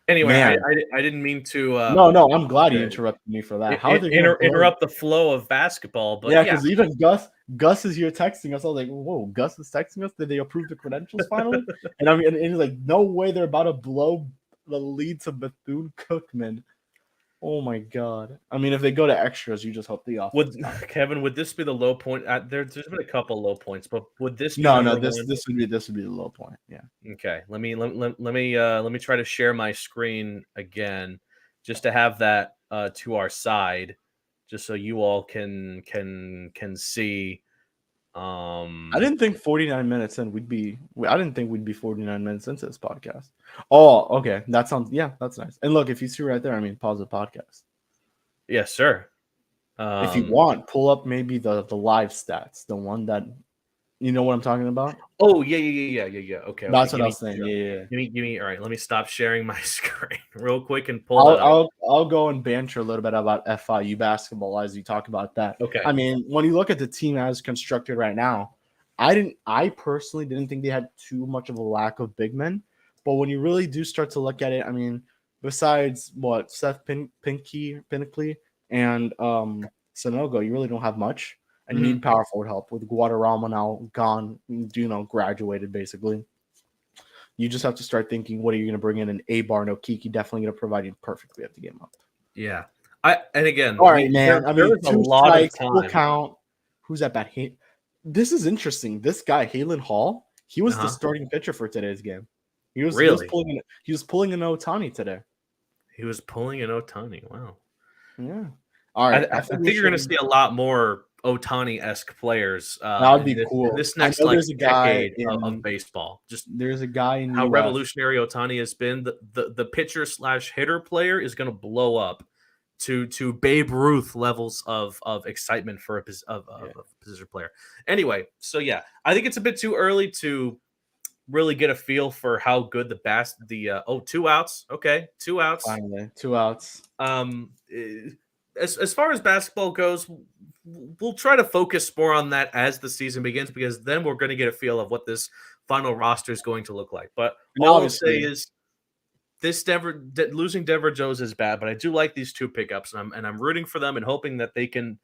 Anyway, I didn't mean to. No, I'm glad you interrupted me for that. How are they interrupt the flow of basketball? But because even Gus is here texting us. I was like, "Whoa, Gus is texting us. Did they approve the credentials finally?" and I mean, and he's like, "No way, they're about to blow the lead to Bethune-Cookman." Oh my god! I mean, if they go to extras, you just hope the offense. Kevin, would this be the low point? There's been a couple low points, but would this? Be this would be the low point. Yeah. Okay. Let me try to share my screen again, just to have that to our side, just so you all can see. I didn't think 49 minutes in I didn't think we'd be 49 minutes into this podcast. Oh, okay. That's nice. And look, if you see right there, I mean, pause the podcast. Yes, sir. If you want, pull up maybe the live stats, the one that, you know what I'm talking about? Oh, yeah. Okay. That's what I was saying. Yeah. Give me. All right. Let me stop sharing my screen real quick and pull it up. I'll go and banter a little bit about FIU basketball as you talk about that. Okay. I mean, when you look at the team as constructed right now, I personally didn't think they had too much of a lack of big men, but when you really do start to look at it, I mean, besides what Seth Pinkley and Sonogo, you really don't have much, and you need power forward help with Guadarrama now gone, graduated basically. You just have to start thinking, what are you going to bring in? An A-Bar, no Kiki, definitely going to provide you perfectly at the game up. Yeah. And again, all right, man. I mean, a lot of time. Full count. Who's that bad? This is interesting. This guy, Halen Hall, he was the starting pitcher for today's game. He was pulling an Ohtani today. He was pulling an Ohtani. Wow. Yeah. All right. I think you're going to see a lot more Ohtani-esque players. That would be cool. This next decade of baseball. There's a guy in how revolutionary Ohtani has been. The pitcher / hitter player is going to blow up to Babe Ruth levels of excitement for a position player. Anyway, so yeah, I think it's a bit too early to really get a feel for how good the 2 outs. Okay, 2 outs. Finally, 2 outs. As far as basketball goes, we'll try to focus more on that as the season begins, because then we're going to get a feel of what this final roster is going to look like. But all I'll say is losing Denver Jones is bad, but I do like these 2 pickups, and I'm rooting for them and hoping that they can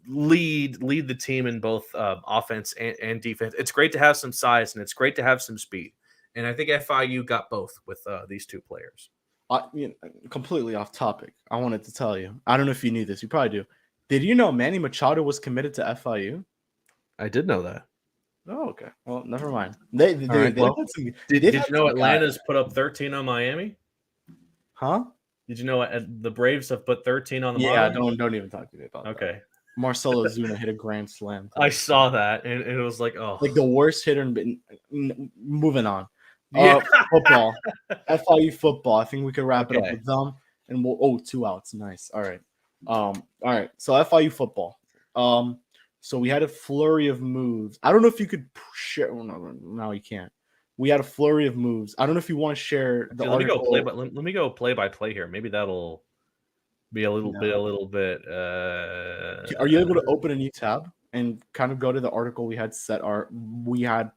lead the team in both offense and defense. It's great to have some size, and it's great to have some speed, and I think FIU got both with these 2 players. Completely off topic. I wanted to tell you. I don't know if you knew this. You probably do. Did you know Manny Machado was committed to FIU? I did know that. Oh, okay. Well, never mind. Did you know Atlanta's put up 13 on Miami? Huh? Did you know the Braves have put 13 on the Marlins? Yeah, don't even talk to me about that. Okay. Marcelo Zuna hit a grand slam. I saw that, and it was like, oh. Like the worst hitter. Moving on. Football. FIU football. I think we could wrap it up with them. And we'll 2 outs. Nice. All right. All right. So FIU football. So we had a flurry of moves. I don't know if you could share. Oh, no, you can't. We had a flurry of moves. I don't know if you want to share the article. Let me go play by play here. Maybe that'll be a little bit. Are you able to open a new tab and kind of go to the article we had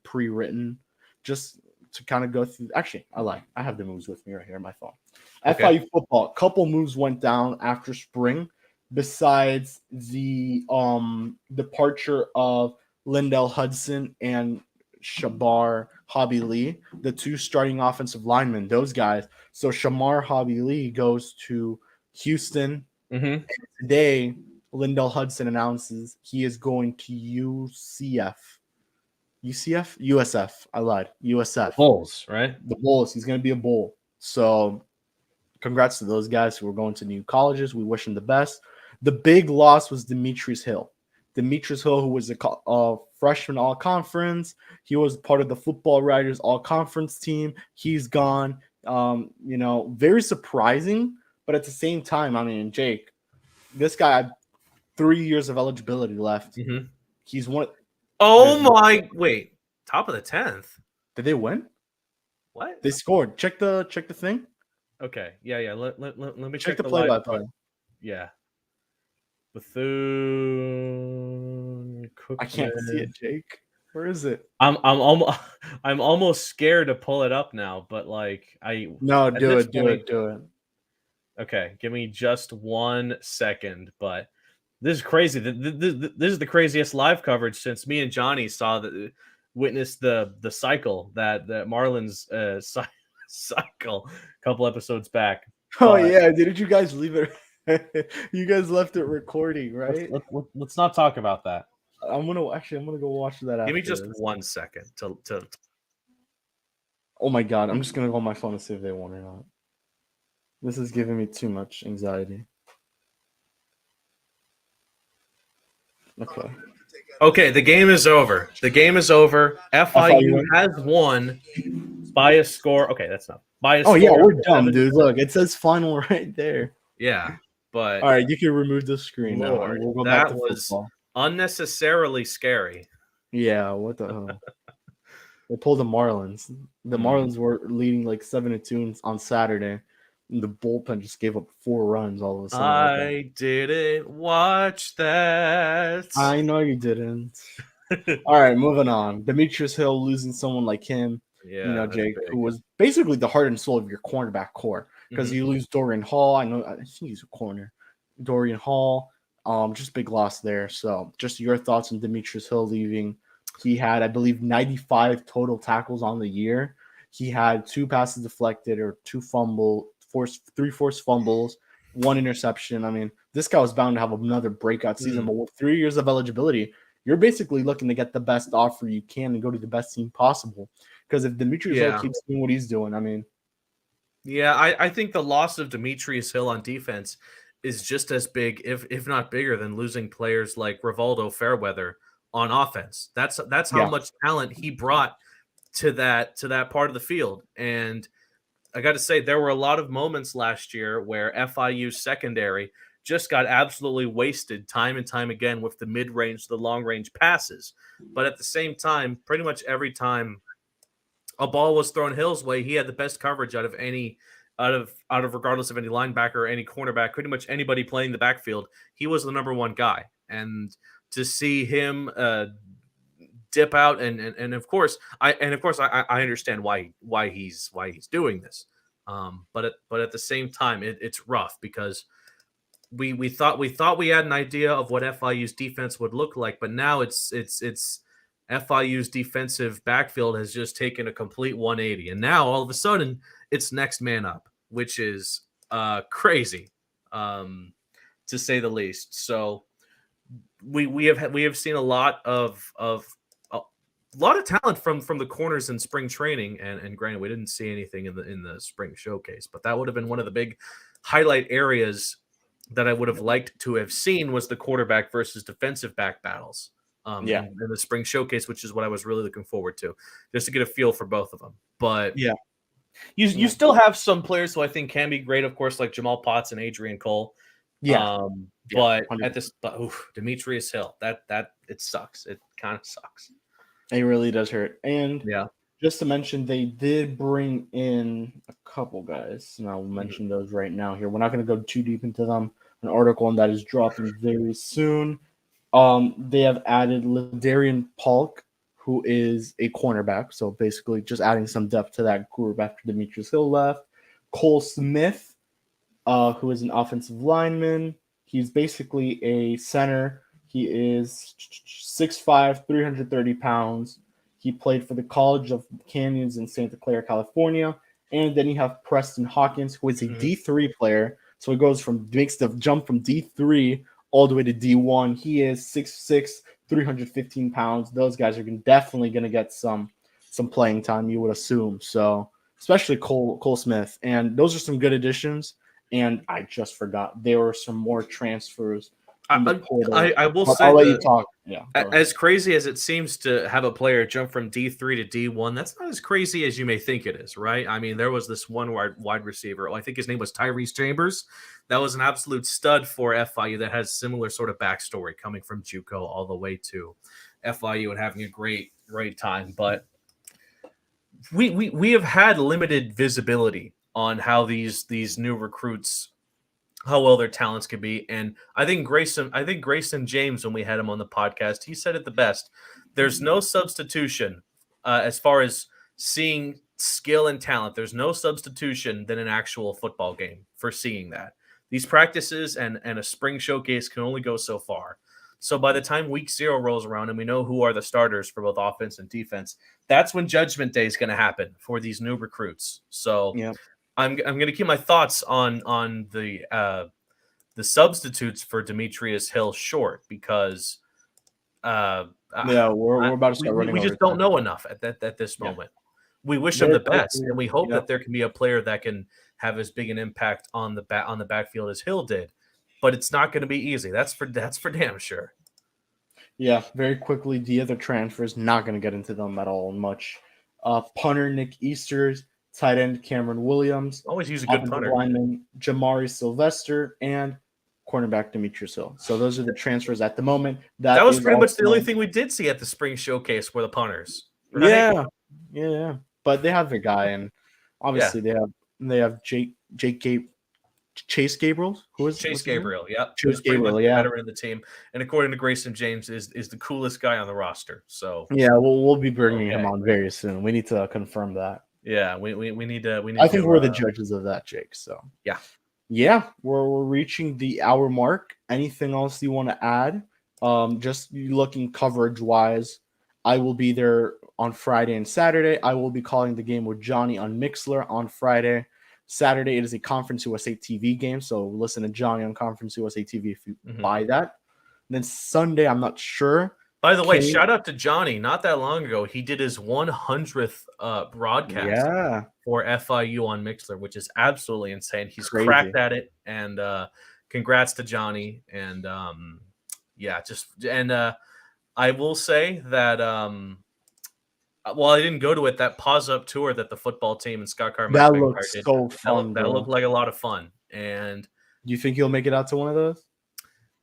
pre-written, just to kind of go through? Actually, I have the moves with me right here on my phone. Okay. FIU football. A couple moves went down after spring, besides the departure of Lindell Hudson and Shamar Hobby Lee, the 2 starting offensive linemen, those guys. So Shamar Hobby Lee goes to Houston. And today, Lindell Hudson announces he is going to USF. I lied. USF. Bulls, right? The Bulls. He's going to be a Bull. So congrats to those guys who are going to new colleges. We wish them the best. The big loss was Demetrius Hill. Demetrius Hill, who was a freshman all-conference. He was part of the Football Writers all-conference team. He's gone. Very surprising. But at the same time, I mean, Jake, this guy had 3 years of eligibility left. He's one. Wait, top of the 10th. Did they win? What? They scored. Check the thing. Okay. Yeah. Let me check the play-by-play. Yeah. Bethune Cookman. I can't see it, Jake. Where is it? I'm almost scared to pull it up now, but do it. Okay, give me just 1 second. But this is crazy. This is the craziest live coverage since me and Johnny witnessed the cycle that Marlins cycle a couple episodes back. Oh yeah, didn't you guys leave it? You guys left it recording, right? Let's not talk about that. I'm gonna go watch that. Give me just 1 second to. Oh my god! I'm just gonna go on my phone and see if they won or not. This is giving me too much anxiety. Okay, the game is over. FIU has won by a score. Okay, that's not by a score. Oh yeah, we're dumb, dude. Look, it says final right there. Yeah, but all right, you can remove the screen. Lord, now. We'll go that back to was football. Unnecessarily scary. Yeah, what the hell? They pulled the Marlins. The Marlins were leading like 7-2 on Saturday. And the bullpen just gave up 4 runs all of a sudden. I didn't watch that. I know you didn't. All right, moving on. Demetrius Hill losing someone like him, Yeah, Jake, who was basically the heart and soul of your cornerback core. Because you lose Dorian Hall. I think he's a corner. Dorian Hall, just big loss there. So just your thoughts on Demetrius Hill leaving. He had, I believe, 95 total tackles on the year. He had 2 passes deflected or 3 forced fumbles, 1 interception. I mean, this guy was bound to have another breakout season, but with 3 years of eligibility, you're basically looking to get the best offer you can and go to the best team possible. Because if Demetrius Hill keeps doing what he's doing, I mean. Yeah, I think the loss of Demetrius Hill on defense is just as big, if not bigger, than losing players like Rivaldo Fairweather on offense. That's how much talent he brought to that part of the field. And I got to say, there were a lot of moments last year where FIU's secondary just got absolutely wasted time and time again with the mid-range, the long-range passes. But at the same time, pretty much every time a ball was thrown Hill's way, he had the best coverage out of regardless of any linebacker or any cornerback, pretty much anybody playing the backfield. He was the number one guy. And to see him dip out, and of course I understand why he's doing this. But at the same time, it's rough because we thought we had an idea of what FIU's defense would look like, but now it's FIU's defensive backfield has just taken a complete 180, and now all of a sudden it's next man up, which is crazy, to say the least. So we have seen a lot of talent from the corners in spring training, and granted, we didn't see anything in the spring showcase, but that would have been one of the big highlight areas that I would have liked to have seen was the quarterback versus defensive back battles. In the spring showcase, which is what I was really looking forward to, just to get a feel for both of them. But you still have some players who I think can be great, of course, like Jamal Potts and Adrian Cole. But Demetrius Hill, that it sucks. It kind of sucks. It really does hurt. And just to mention, they did bring in a couple guys, and I'll mention those right now here. We're not going to go too deep into them. An article on that is dropping very soon. They have added Ladarian Polk, who is a cornerback. So basically just adding some depth to that group after Demetrius Hill left. Cole Smith, who is an offensive lineman. He's basically a center. He is 6'5", 330 pounds. He played for the College of Canyons in Santa Clara, California. And then you have Preston Hawkins, who is a D3 player. So he makes the jump from D3 all the way to D1. He is 6'6", 315 pounds. Those guys are definitely going to get some playing time, you would assume. So especially Cole Smith. And those are some good additions. And I just forgot there were some more transfers. I will say, I'll let you talk. Yeah, as crazy as it seems to have a player jump from D3 to D1, that's not as crazy as you may think it is, right? I mean, there was this one wide receiver. I think his name was Tyrese Chambers. That was an absolute stud for FIU that has similar sort of backstory coming from JUCO all the way to FIU and having a great time. But we have had limited visibility on how these new recruits, how well their talents could be. And I think Grayson James, when we had him on the podcast, he said it the best. There's no substitution as far as seeing skill and talent. There's no substitution than an actual football game for seeing that. These practices and a spring showcase can only go so far. So by the time week 0 rolls around and we know who are the starters for both offense and defense, that's when Judgment Day is going to happen for these new recruits. So I'm going to keep my thoughts on the substitutes for Demetrius Hill short because we're about to start running. We just don't know enough at this moment. We wish him the best, and we hope that there can be a player that can have as big an impact on the backfield as Hill did. But it's not going to be easy. That's for damn sure. Yeah, very quickly, the other transfers, not going to get into them at all much. Punter Nick Easters, tight end Cameron Williams. Always use a good punter. Lineman Jamari Sylvester, and cornerback Demetrius Hill. So those are the transfers at the moment. That was pretty much the only thing we did see at the spring showcase were the punters. Right? Yeah. But they have their guy, and obviously they have Chase Gabriel. Who is Chase Gabriel? Yep, Chase who's pretty much Gabriel. the Yeah, veteran of the team, and according to Grayson James, is the coolest guy on the roster. So yeah, we'll be bringing him on very soon. We need to confirm that. Yeah, we need to. I think we're the judges of that, Jake. So yeah, we're reaching the hour mark. Anything else you want to add? Just looking coverage wise, I will be there on Friday and Saturday. I will be calling the game with Johnny on Mixler on Friday. Saturday, it is a Conference USA TV game, so listen to Johnny on Conference USA TV if you buy that. And then Sunday, I'm not sure. By the way, shout out to Johnny. Not that long ago, he did his 100th broadcast for FIU on Mixler, which is absolutely insane. He's cracked at it, and congrats to Johnny. And I will say that while I didn't go to it, that Paws Up tour that the football team and Scott Carmichael that looks so fun. That looked like a lot of fun. And do you think he'll make it out to one of those?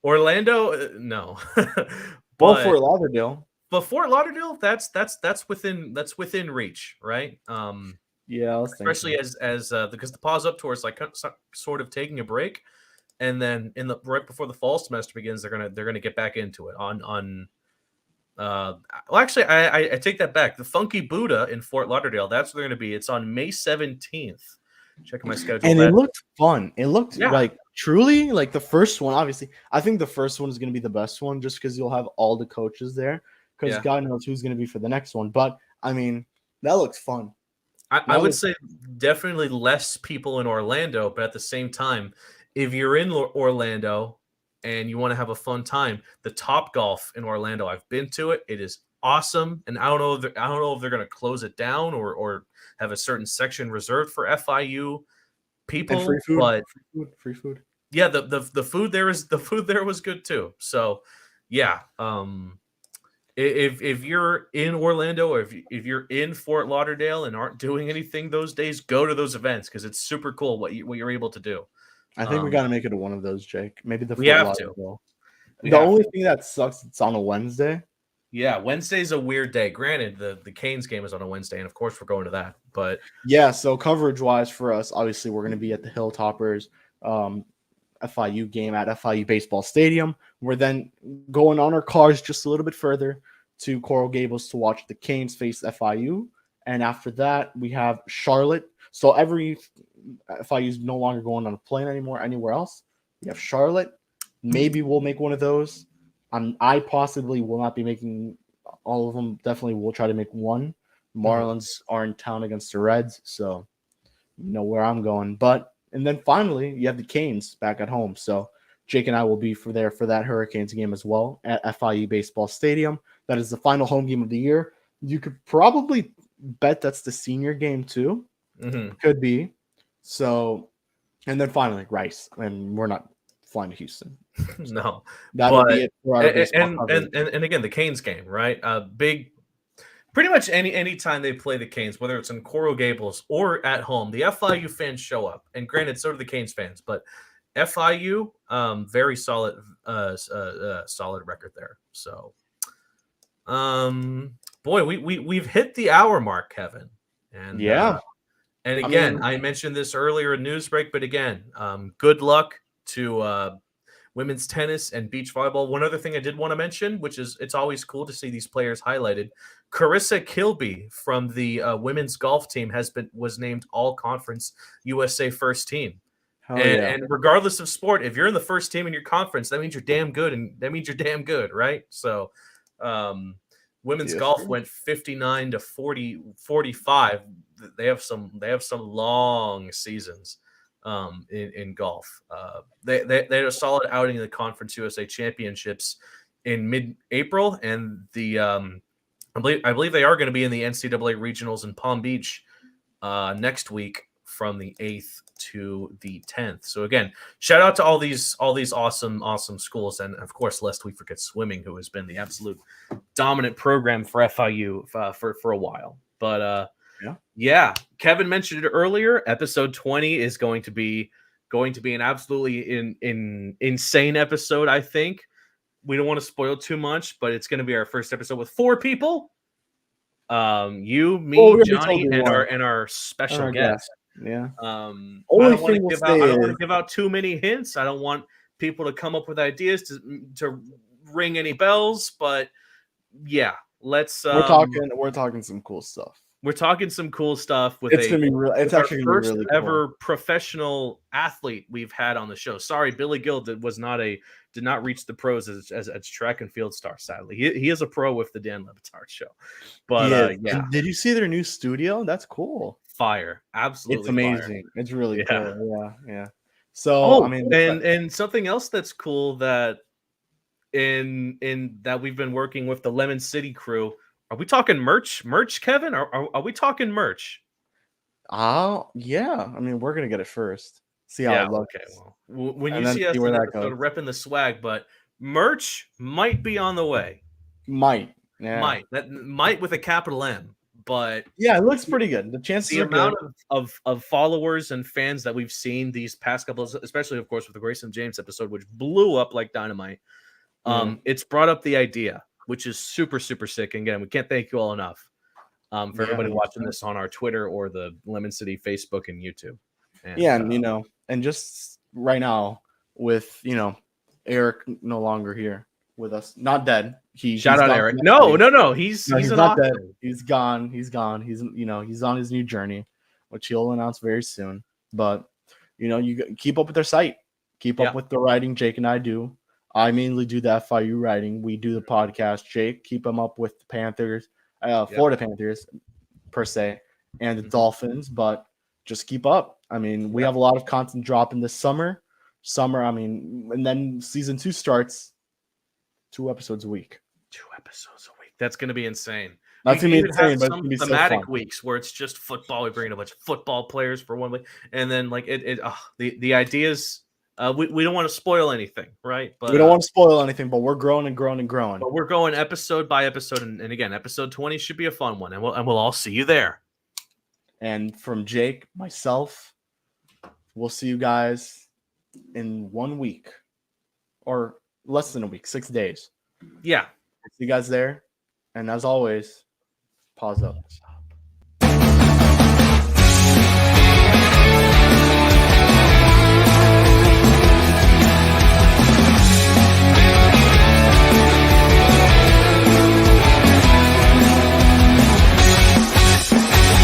Orlando, no. Well, Fort Lauderdale. But Fort Lauderdale, that's within reach, right? Yeah, especially as because the Paws Up tour is like sort of taking a break, and then right before the fall semester begins, they're gonna get back into it on. Well, actually, I take that back. The Funky Buddha in Fort Lauderdale, that's where they're gonna be. It's on May 17th. Checking my schedule, and it looked fun. It looked like truly like the first one. Obviously, I think the first one is going to be the best one, just because you'll have all the coaches there. Because God knows who's going to be for the next one. But I mean, that looks fun. I would say definitely less people in Orlando, but at the same time, if you're in Orlando and you want to have a fun time, the Top Golf in Orlando, I've been to it. It is awesome, and I don't know if they're going to close it down or have a certain section reserved for FIU people. And free food, but free food. Yeah, the food there was good too. So yeah, if you're in Orlando or if you're in Fort Lauderdale and aren't doing anything those days, go to those events because it's super cool what you're able to do. I think we got to make it to one of those, Jake. Maybe the Fort Lauderdale. The only thing that sucks, it's on a Wednesday. Yeah, Wednesday's a weird day. Granted, the Canes game is on a Wednesday, and of course we're going to that. But yeah, so coverage-wise for us, obviously we're going to be at the Hilltoppers FIU game at FIU Baseball Stadium. We're then going on our cars just a little bit further to Coral Gables to watch the Canes face FIU. And after that, we have Charlotte. So every FIU is no longer going on a plane anymore anywhere else. We have Charlotte. Maybe we'll make one of those. I possibly will not be making all of them. Definitely will try to make one. Marlins are in town against the Reds, so you know where I'm going. And then finally, you have the Canes back at home. So Jake and I will be for that Hurricanes game as well at FIU Baseball Stadium. That is the final home game of the year. You could probably bet that's the senior game too. Could be. So, and then finally Rice, and we're not flying to Houston. No, that'll be it for our and again the Canes game, right? Big, pretty much any time they play the Canes, whether it's in Coral Gables or at home, the FIU fans show up. And granted, so do the Canes fans, but FIU, very solid, solid record there. So, boy, we've hit the hour mark, Kevin. And and again, I mentioned this earlier in Newsbreak, but again, good luck to women's tennis and beach volleyball. One other thing I did want to mention, which is it's always cool to see these players highlighted. Carissa Kilby from the women's golf team was named All Conference USA First Team. And regardless of sport, if you're in the first team in your conference, that means you're damn good, and that means you're damn good, right? So, women's golf went 59 to 45. They have some long seasons in golf. They had a solid outing in the Conference USA Championships in mid-April, and I believe they are going to be in the NCAA regionals in Palm Beach next week from the 8th to the 10th. So again, shout out to all these awesome schools, and of course, lest we forget swimming, who has been the absolute dominant program for FIU for a while. But yeah, Kevin mentioned it earlier. Episode 20 is going to be an absolutely insane episode. I think we don't want to spoil too much, but it's going to be our first episode with 4 people. You, me, Johnny, and our special guest. Yeah. I Only don't want thing to we'll give say out. I don't want is to give out too many hints. I don't want people to come up with ideas to ring any bells. But yeah, let's. we're talking some cool stuff. We're talking some cool stuff with It's gonna be real. It's our actually gonna be first really ever cool. professional athlete we've had on the show. Sorry, Billy Gill did not reach the pros as track and field star. Sadly, he is a pro with the Dan Levitard show. But yeah, And did you see their new studio? That's cool. fire, absolutely, It's amazing. Fire. It's really Yeah. cool. Yeah. So Oh, I mean, and something else that's cool that in that we've been working with the Lemon City crew. Are we talking merch, Kevin? Are we talking merch? yeah. I mean, we're gonna get it first. See how Yeah, it looks. okay. Well, when And you then see us see in where the that episode, goes. repping the swag, but merch might be on the way. Might. Yeah. Might with a capital M. But Yeah, it looks pretty good. The chances the are amount good. of followers and fans that we've seen these past couple, especially of course with the Grayson James episode, which blew up like dynamite. It's brought up the idea, which is super, super sick. And again, we can't thank you all enough for everybody watching this on our Twitter or the Lemon City Facebook and YouTube. And and just right now with Eric no longer here with us, not dead. Shout out Eric. No, he's not dead. He's gone. He's he's on his new journey, which he'll announce very soon. But you keep up with their site, keep up with the writing Jake and I do. I mainly do the FIU writing. We do the podcast. Jake, keep him up with the Panthers, Florida Panthers per se, and the Dolphins. But just keep up. I mean, we have a lot of content dropping this summer. I mean, and then season 2 starts. 2 episodes a week. 2 episodes a week. That's going to be insane. That's going to be insane, but it's some going to be thematic so fun. weeks where it's just football. We bring in a bunch of football players for 1 week, and then like the ideas. We don't want to spoil anything, right? But we don't want to spoil anything, but we're growing and growing and growing. But we're going episode by episode, and again, episode 20 should be a fun one, and we'll all see you there. And from Jake, myself, we'll see you guys in 1 week or less than a week, 6 days. Yeah. See you guys there. And as always, Paws up.